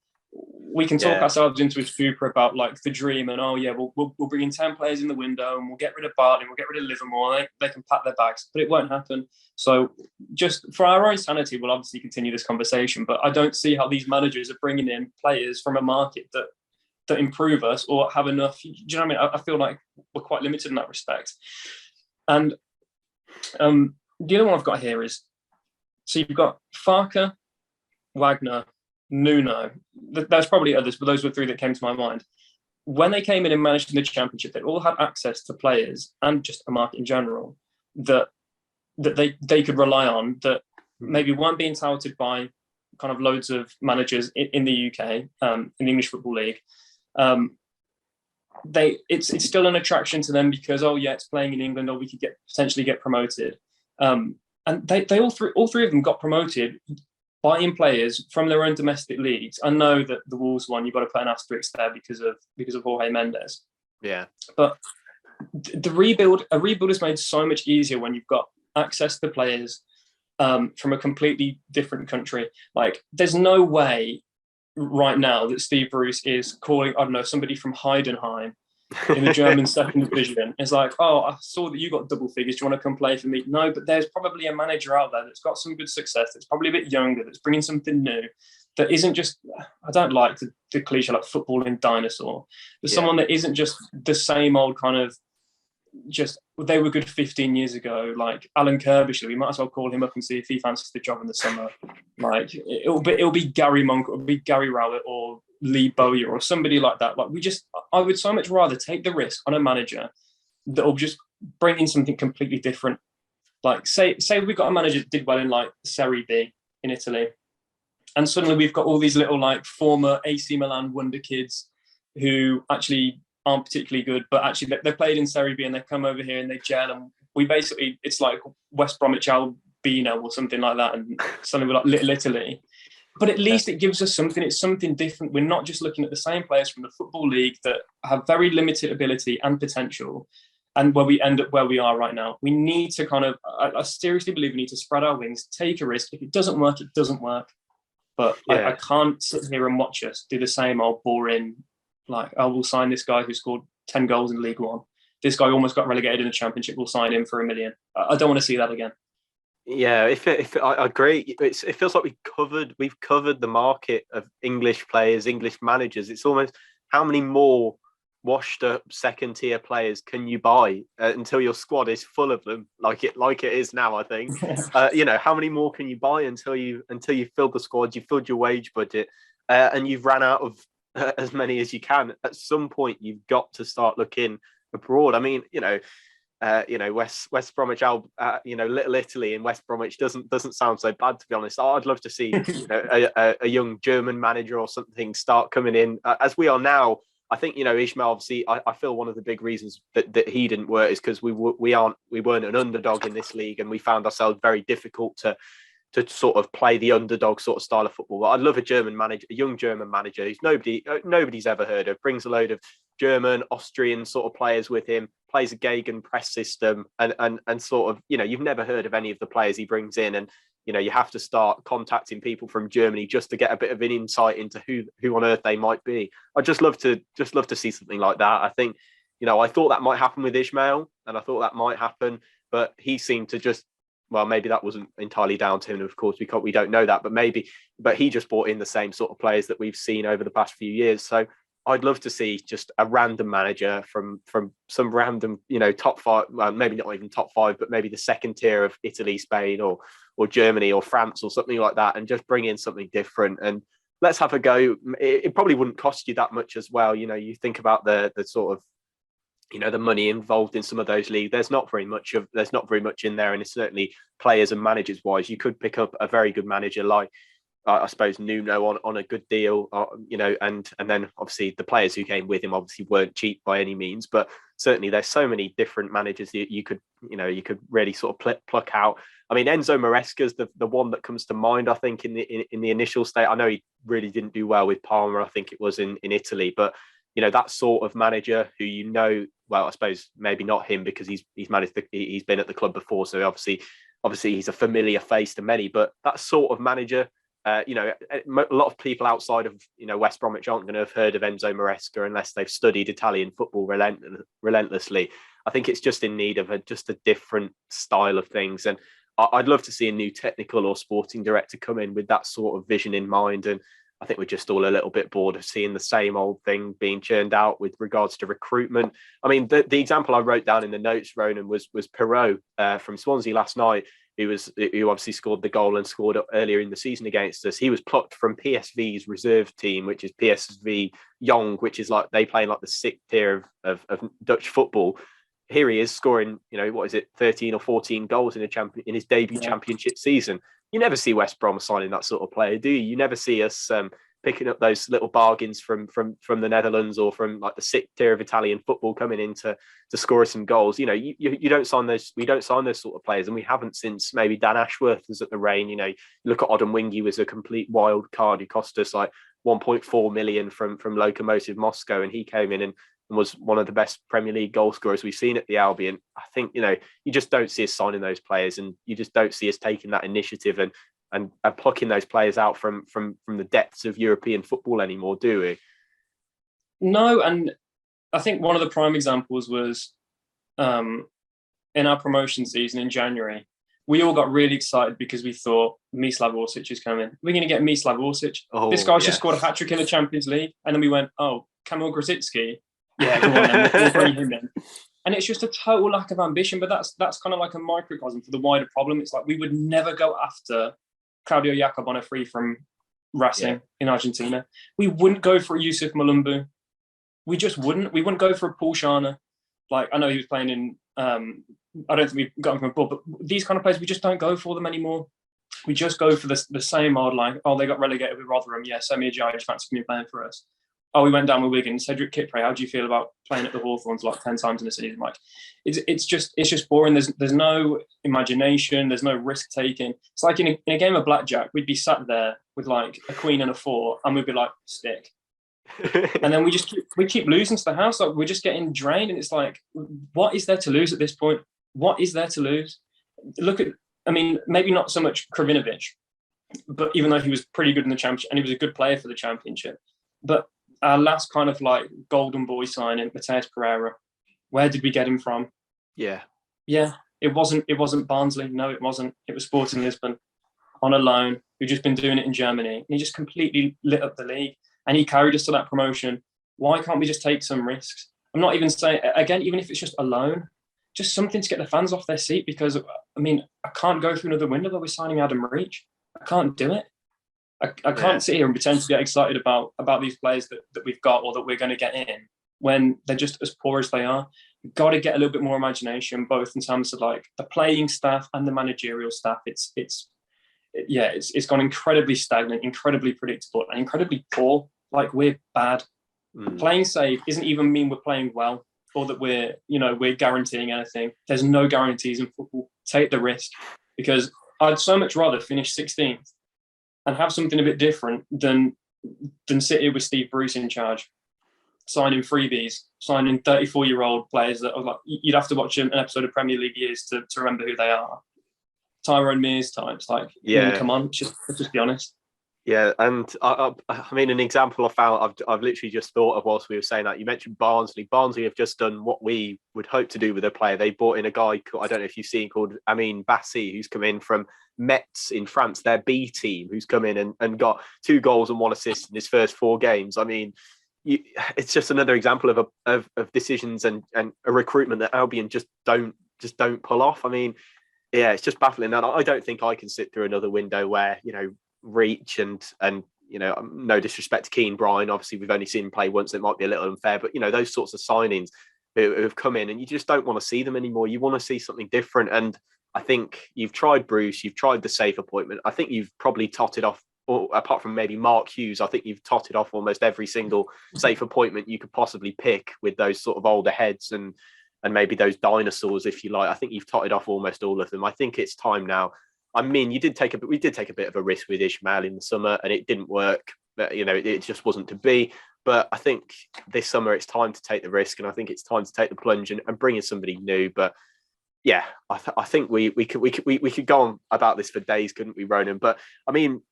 talk ourselves into a stupor about like the dream and we'll bring in 10 players in the window and we'll get rid of Bartley, we'll get rid of Livermore. They can pack their bags, but it won't happen. So just for our own sanity, we'll obviously continue this conversation. But I don't see how these managers are bringing in players from a market that improve us or have enough. Do you know what I mean? I feel like we're quite limited in that respect. And the other one I've got here is, so you've got Farke, Wagner, Nuno. There's probably others, but those were three that came to my mind. When they came in and managed in the Championship, they all had access to players and just a market in general that they could rely on, that maybe weren't being touted by kind of loads of managers in the UK, in the English Football League. It's still an attraction to them because, oh yeah, it's playing in England, or we could potentially get promoted. And they all three of them got promoted, buying players from their own domestic leagues. I know that the Wolves one, you've got to put an asterisk there because of Jorge Mendes. Yeah. But a rebuild is made so much easier when you've got access to players from a completely different country. Like, there's no way right now that Steve Bruce is calling, I don't know, somebody from Heidenheim in the German second division. It's like, oh, I saw that you got double figures. Do you want to come play for me? No, but there's probably a manager out there that's got some good success, that's probably a bit younger, that's bringing something new, that isn't just, I don't like the cliche like footballing dinosaur, but someone that isn't just the same old kind of, just they were good 15 years ago, like Alan Kirbishley. We might as well call him up and see if he fancies the job in the summer. Like it'll be Gary Monk, it'll be Gary Rowett or Lee Bowyer or somebody like that. Like I would so much rather take the risk on a manager that will just bring in something completely different. Like say we've got a manager that did well in like Serie B in Italy, and suddenly we've got all these little like former AC Milan wonder kids who actually aren't particularly good, but actually they played in Serie B and they come over here and they gel, and we basically, it's like West Bromwich Albion or something like that, and suddenly we're like Little Italy. But at least it gives us something. It's something different. We're not just looking at the same players from the Football League that have very limited ability and potential, and where we end up where we are right now. We need to kind of, I seriously believe we need to spread our wings, take a risk. If it doesn't work, it doesn't work. But I can't sit here and watch us do the same old boring, like, I will sign this guy who scored 10 goals in League One. This guy almost got relegated in the Championship. We'll sign him for $1 million. I don't want to see that again. Yeah, I agree. It feels like we've covered the market of English players, English managers. It's almost, how many more washed up second tier players can you buy until your squad is full of them, like it is now? I think how many more can you buy until you filled the squad, you filled your wage budget, and you've ran out of as many as you can. At some point, you've got to start looking abroad. I mean, West Bromwich, Little Italy in West Bromwich doesn't sound so bad, to be honest. I'd love to see a young German manager or something start coming in as we are now. I think Ishmael, obviously, I feel one of the big reasons that he didn't work is because we weren't an underdog in this league, and we found ourselves very difficult to sort of play the underdog sort of style of football. But I'd love a young German manager who's nobody's ever heard of, brings a load of German, Austrian sort of players with him, plays a Gegen press system, and sort of, you've never heard of any of the players he brings in, and you have to start contacting people from Germany just to get a bit of an insight into who on earth they might be. I'd just love to see something like that. I think, I thought that might happen with Ishmael, and I thought that might happen, but he seemed to just, well, maybe that wasn't entirely down to him. Of course, we don't know that, but he just brought in the same sort of players that we've seen over the past few years. So I'd love to see just a random manager from some random, top five, well, maybe not even top five, but maybe the second tier of Italy, Spain, or Germany or France or something like that, and just bring in something different and let's have a go. It probably wouldn't cost you that much as well. You think about the sort of, the money involved in some of those leagues. There's not very much in there, and it's certainly players and managers wise. You could pick up a very good manager like, I suppose, Nuno on a good deal, and then obviously the players who came with him obviously weren't cheap by any means, but certainly there's so many different managers that you could really sort of pluck out. I mean, Enzo Maresca's the one that comes to mind, I think, in the initial state. I know he really didn't do well with Parma, I think it was in Italy, but that sort of manager who well, I suppose maybe not him because he's been at the club before, so obviously he's a familiar face to many, but that sort of manager, a lot of people outside of West Bromwich aren't going to have heard of Enzo Maresca unless they've studied Italian football relentlessly. I think it's just in need of just a different style of things, and I'd love to see a new technical or sporting director come in with that sort of vision in mind. And I think we're just all a little bit bored of seeing the same old thing being churned out with regards to recruitment. I mean, the example I wrote down in the notes, Ronan, was Perrault from Swansea last night, who obviously scored the goal and scored earlier in the season against us. He was plucked from PSV's reserve team, which is PSV Young, which is like they play in like the sixth tier of Dutch football. Here he is scoring, 13 or 14 goals in his debut championship season. you never see West Brom signing that sort of player, do you? You never see us picking up those little bargains from the Netherlands or from like the sixth tier of Italian football coming in to score us some goals. You know, you don't sign those. We don't sign those sort of players, and we haven't since maybe Dan Ashworth was at the Reign. You know, you look at Odemwingie was a complete wild card. He cost us like 1.4 million from Lokomotiv Moscow, and he came in and was one of the best Premier League goal scorers we've seen at the Albion. I think, you know, you just don't see us signing those players, and you just don't see us taking that initiative and plucking those players out from the depths of European football anymore, do we? No, and I think one of the prime examples was in our promotion season in January. We all got really excited because we thought Mislav Orsic is coming. We're going to get Mislav Orsic. This guy's just scored a hat-trick in the Champions League. And then we went, oh, Kamil Grosicki. Yeah, go on then. We'll bring him in. And it's just a total lack of ambition, but that's kind of like a microcosm for the wider problem. It's like we would never go after Claudio Jacob on a free from Racing in Argentina. We wouldn't go for a Yusuf Malumbu. We just wouldn't. We wouldn't go for a Paul Scharner. Like, I know he was playing in, I don't think we've got him from abroad, but these kind of players, we just don't go for them anymore. We just go for the same odd, like, oh, they got relegated with Rotherham. Yeah, Semi Ajayi fancy me playing for us. Oh, we went down with Wigan. Cedric Kipre, how do you feel about playing at the Hawthorns like 10 times in a season? Like, it's just boring. There's no imagination. There's no risk taking. It's like in a game of blackjack, we'd be sat there with like a queen and a four, and we'd be like, stick. And then we keep losing to the house. Like, we're just getting drained, and it's like, what is there to lose at this point? What is there to lose? Look at, I mean, maybe not so much Kravinovic, but even though he was pretty good in the championship and he was a good player for the championship, but our last kind of like golden boy signing, Mateus Pereira, where did we get him from? Yeah, it wasn't Barnsley. No, it wasn't. It was Sporting Lisbon on a loan, who'd just been doing it in Germany. And he just completely lit up the league, and he carried us to that promotion. Why can't we just take some risks? I'm not even saying, again, even if it's just a loan, just something to get the fans off their seat, because, I mean, I can't go through another window where we're signing Adam Reach. I can't do it. I can't sit here and pretend to get excited about these players that we've got or that we're going to get in when they're just as poor as they are. We've got to get a little bit more imagination, both in terms of like the playing staff and the managerial staff. It's gone incredibly stagnant, incredibly predictable, and incredibly poor. Like, we're bad. Playing safe doesn't even mean we're playing well or that we're guaranteeing anything. There's no guarantees in football. Take the risk, because I'd so much rather finish 16th and have something a bit different than sit here with Steve Bruce in charge, signing freebies, signing 34-year-old players that are like, you'd have to watch an episode of Premier League Years to remember who they are. Tyrone Mears types, like, I mean, come on, let's just be honest. Yeah, and I mean, an example I found, I've literally just thought of whilst we were saying that. You mentioned Barnsley. Barnsley have just done what we would hope to do with a player. They brought in a guy, I don't know if you've seen, called Amin Bassi, who's come in from Metz in France, their B team, who's come in and got 2 goals and 1 assist in his first 4 games. I mean, it's just another example of decisions and a recruitment that Albion just don't pull off. I mean, yeah, it's just baffling. And I don't think I can sit through another window where, you know, Reach and you know, no disrespect to Keane Bryan, obviously we've only seen him play once, it might be a little unfair, but you know, those sorts of signings who have come in and you just don't want to see them anymore. You want to see something different. And I think you've tried Bruce, you've tried the safe appointment. I think you've probably totted off, or apart from maybe Mark Hughes, I think you've totted off almost every single safe appointment you could possibly pick with those sort of older heads and maybe those dinosaurs, if you like. I think you've totted off almost all of them. I think it's time now. I mean, we did take a bit of a risk with Ishmael in the summer, and it didn't work. But, you know, it just wasn't to be. But I think this summer it's time to take the risk, and I think it's time to take the plunge and bring in somebody new. But yeah, I think we could go on about this for days, couldn't we, Ronan? But I mean,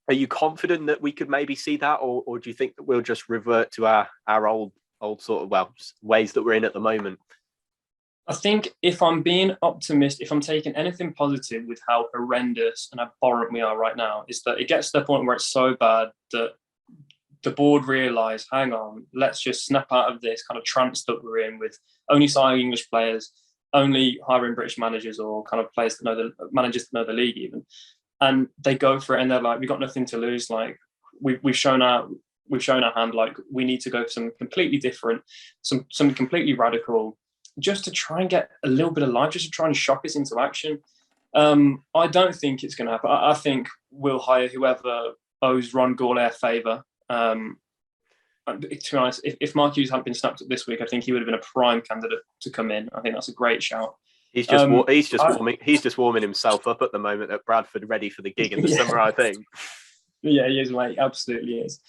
are you confident that we could maybe see that, or do you think that we'll just revert to our old sort of ways that we're in at the moment? I think if I'm being optimistic, if I'm taking anything positive with how horrendous and abhorrent we are right now, is that it gets to the point where it's so bad that the board realise, hang on, let's just snap out of this kind of trance that we're in with only signing English players, only hiring British managers or kind of players that know the managers that know the league even. And they go for it and they're like, we've got nothing to lose. Like, we've shown our hand, like, we need to go for something completely different, something completely radical, just to try and get a little bit of life, just to try and shock us into action. I don't think it's going to happen. I think we'll hire whoever owes Ron Gourlay a favour. To be honest, if Mark Hughes hadn't been snapped up this week, I think he would have been a prime candidate to come in. I think that's a great shout. He's just warming himself up at the moment at Bradford, ready for the gig in the summer, I think. Yeah, he is, mate. Absolutely is.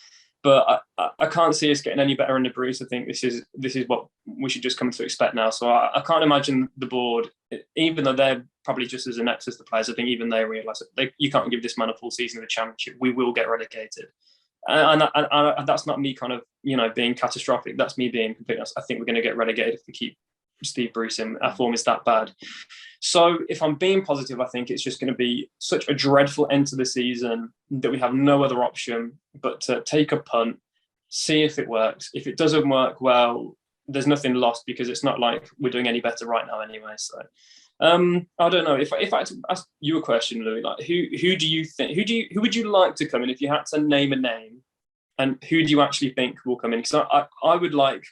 But I can't see us getting any better in the Bruce. I think this is what we should just come to expect now. So I can't imagine the board, even though they're probably just as inept as the players, I think even they realise that you can't give this man a full season of the Championship. We will get relegated. And that's not me kind of, being catastrophic. That's me being completely honest. I think we're going to get relegated if we keep Steve Bruce in. Our form is that bad. So if I'm being positive, I think it's just going to be such a dreadful end to the season that we have no other option but to take a punt, see if it works. If it doesn't work, well, there's nothing lost because it's not like we're doing any better right now anyway. So I don't know. If I had to ask you a question, Louis, like who do you think, who would you like to come in if you had to name a name, and who do you actually think will come in? Because I would like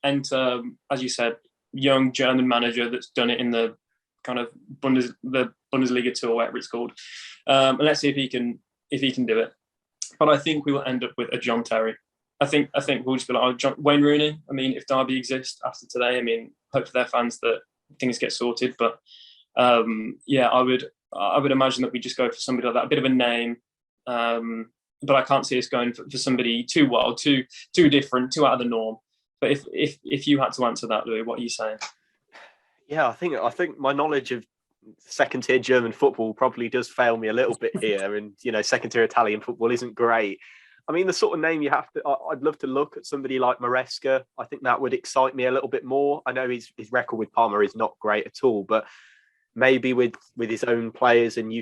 enter, as you said, young German manager that's done it in the kind of the Bundesliga tour, whatever it's called, and let's see if he can do it. But I think we will end up with a John Terry. I think we'll just be like Wayne Rooney. I mean, if Derby exists after today, I mean, hope for their fans that things get sorted. But I would imagine that we just go for somebody like that, a bit of a name. But I can't see us going for somebody too wild, too different, too out of the norm. But if you had to answer that, Louis, what are you saying? Yeah, I think my knowledge of second tier German football probably does fail me a little bit here, and second tier Italian football isn't great. I mean, the sort of name I'd love to look at somebody like Maresca. I think that would excite me a little bit more. I know his record with Parma is not great at all, but maybe with his own players, and you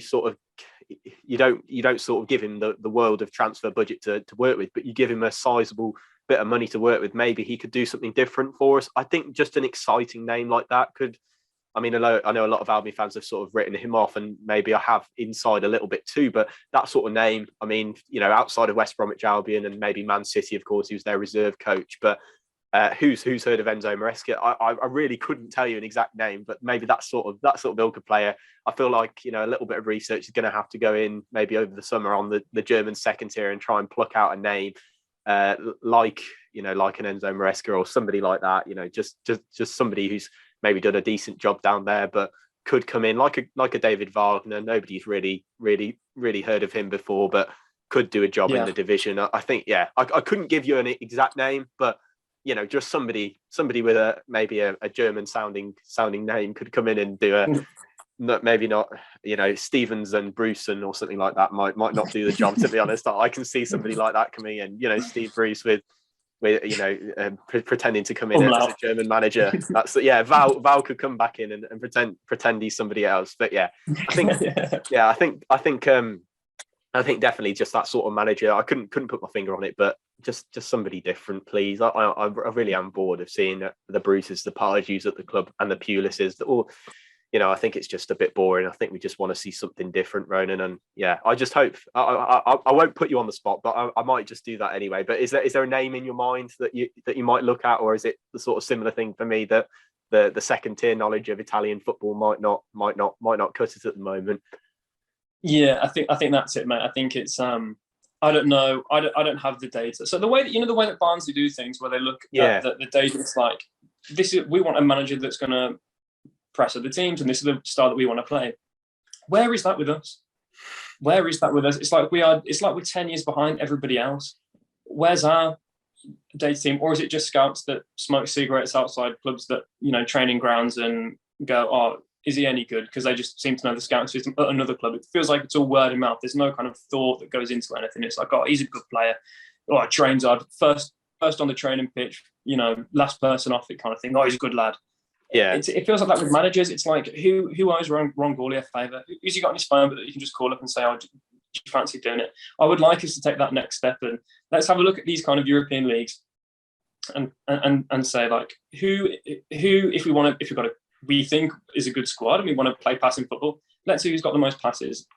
don't sort of give him the world of transfer budget to work with, but you give him a sizable bit of money to work with. Maybe he could do something different for us. I think just an exciting name like that could. I mean, I know a lot of Albion fans have sort of written him off, and maybe I have inside a little bit too, but that sort of name, I mean, outside of West Bromwich Albion and maybe Man City, of course, who's their reserve coach, but who's heard of Enzo Maresca? I really couldn't tell you an exact name, but maybe that sort of ilk of player. I feel like, a little bit of research is going to have to go in maybe over the summer on the German second tier and try and pluck out a name like an Enzo Maresca or somebody like that, just somebody who's maybe done a decent job down there, but could come in like a David Wagner. Nobody's really heard of him before, but could do a job in the division. I think, I couldn't give you an exact name, but just somebody with maybe a German sounding name could come in and do maybe not, Stevens and Bruce or something like that might not do the job. To be honest, I can see somebody like that coming in. Steve Bruce with pretending to come in as a German manager. That's Val could come back in and pretend he's somebody else. But I think definitely just that sort of manager. I couldn't put my finger on it, but just somebody different, please. I really am bored of seeing the Bruces, the Pardews at the club, and the Pulises. I think it's just a bit boring. I think we just want to see something different, Ronan. And I just hope I won't put you on the spot, but I might just do that anyway. But is there a name in your mind that you might look at, or is it the sort of similar thing for me that the second tier knowledge of Italian football might not cut it at the moment? Yeah, I think that's it, mate. I think it's I don't know. I don't have the data. So the way that Barnsley do things, where they look at the data, it's like we want a manager that's going to press other teams, and this is the style that we want to play. Where is that with us? It's like we're 10 years behind everybody else. Where's our data team? Or is it just scouts that smoke cigarettes outside clubs that, training grounds, and go, oh, is he any good? Because they just seem to know the scouting system at another club. It feels like it's all word of mouth. There's no kind of thought that goes into anything. It's like, oh, he's a good player. Oh, trains hard. First on the training pitch, last person off it kind of thing. Oh, he's a good lad. Yeah, it feels like that with managers. It's like, who owes Ron Gourlay a favour? Who's he got on his phone but that you can just call up and say, oh, do you fancy doing it? I would like us to take that next step, and let's have a look at these kind of European leagues and say, like, who we think is a good squad and we want to play passing football. Let's see who's got the most passes.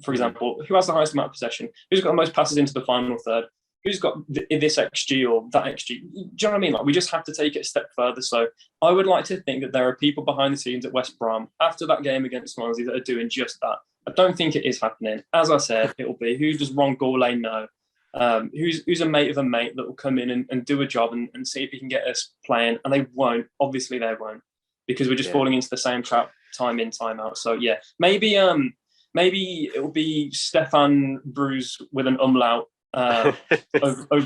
For example, who has the highest amount of possession? Who's got the most passes into the final third? who's got this XG or that XG. Do you know what I mean? Like, we just have to take it a step further. So I would like to think that there are people behind the scenes at West Brom after that game against Swansea that are doing just that. I don't think it is happening. As I said, it will be who does Ron Gourlay know? Who's a mate of a mate that will come in and do a job and see if he can get us playing. And they won't. Obviously, they won't, because we're just falling into the same trap time in, time out. So yeah, maybe it will be Stefan Bruce with an umlaut over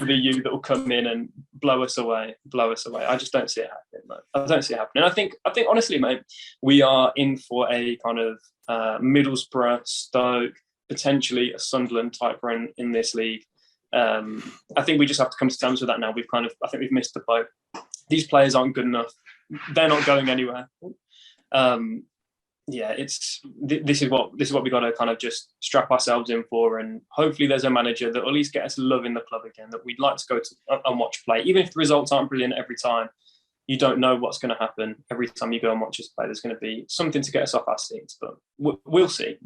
the U that will come in and blow us away. I just don't see it happening, mate. I don't see it happening. I think honestly, mate, we are in for a kind of Middlesbrough, Stoke, potentially a Sunderland type run in this league. I think we just have to come to terms with that now. I think we've missed the boat. These players aren't good enough. They're not going anywhere. This is what we got to kind of just strap ourselves in for, and hopefully there's a manager that will at least get us loving the club again, that we'd like to go to and watch play. Even if the results aren't brilliant every time, you don't know what's going to happen every time you go and watch us play. There's going to be something to get us off our seats, but we'll see.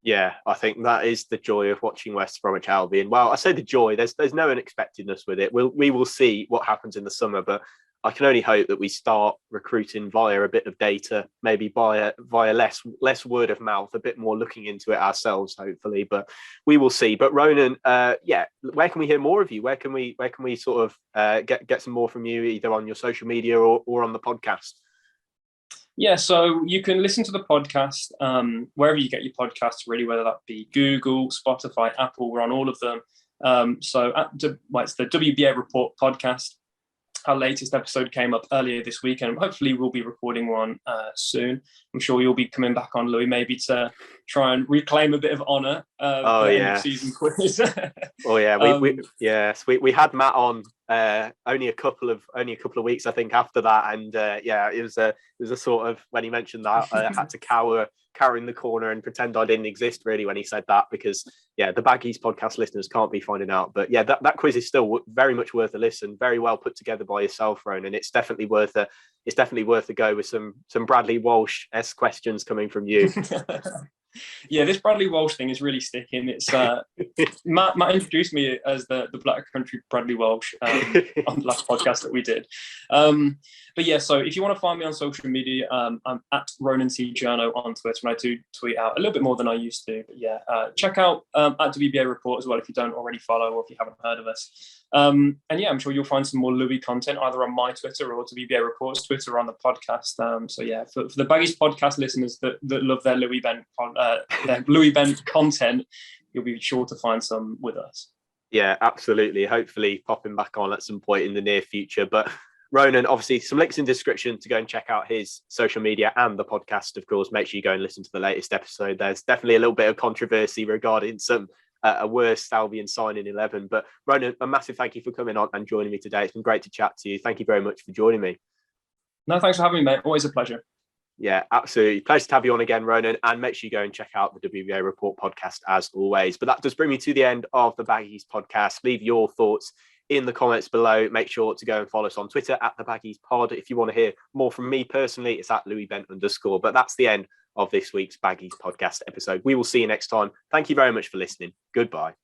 Yeah, I think that is the joy of watching West Bromwich Albion. Well, I say the joy. There's no unexpectedness with it. We will see what happens in the summer, but I can only hope that we start recruiting via a bit of data, maybe via less word of mouth, a bit more looking into it ourselves, hopefully. But we will see. But Ronan, where can we hear more of you? Where can we sort of get some more from you, either on your social media or on the podcast? Yeah, so you can listen to the podcast wherever you get your podcasts, really, whether that be Google, Spotify, Apple. We're on all of them. It's the WBA Report podcast. Our latest episode came up earlier this week, and hopefully we'll be recording one soon. I'm sure you'll be coming back on, Louis, maybe to try and reclaim a bit of honour for the end of season quiz. We had Matt on only a couple of weeks, I think, after that, and it was a sort of, when he mentioned that, I had to cower in the corner and pretend I didn't exist, really, when he said that, because the Baggies podcast listeners can't be finding out. But yeah, that quiz is still very much worth a listen. Very well put together by yourself, Ronan. It's definitely worth a go with some Bradley Walsh-esque questions coming from you. Yeah, this Bradley Walsh thing is really sticking. It's Matt introduced me as the Black Country Bradley Walsh on the last podcast that we did. But yeah, so if you want to find me on social media, I'm at Ronan C. Journo on Twitter, and I do tweet out a little bit more than I used to. But yeah, check out at WBA Report as well if you don't already follow or if you haven't heard of us. And yeah, I'm sure you'll find some more Louis content either on my Twitter or WBA Report's Twitter on the podcast. So yeah, for the Baggies podcast listeners that love their Louis Bent content, you'll be sure to find some with us. Yeah, absolutely. Hopefully popping back on at some point in the near future. But Ronan, obviously, some links in the description to go and check out his social media and the podcast. Of course, make sure you go and listen to the latest episode. There's definitely a little bit of controversy regarding some a worse Albion signing 11. But Ronan, a massive thank you for coming on and joining me today. It's been great to chat to you. Thank you very much for joining me. No, thanks for having me, mate. Always a pleasure. Yeah, absolutely. Pleasure to have you on again, Ronan. And make sure you go and check out the WBA Report podcast as always. But that does bring me to the end of the Baggies podcast. Leave your thoughts in the comments below. Make sure to go and follow us on Twitter at the Baggies Pod. If you want to hear more from me personally, it's at LouisBent_. But that's the end of this week's Baggies podcast episode. We will see you next time. Thank you very much for listening. Goodbye.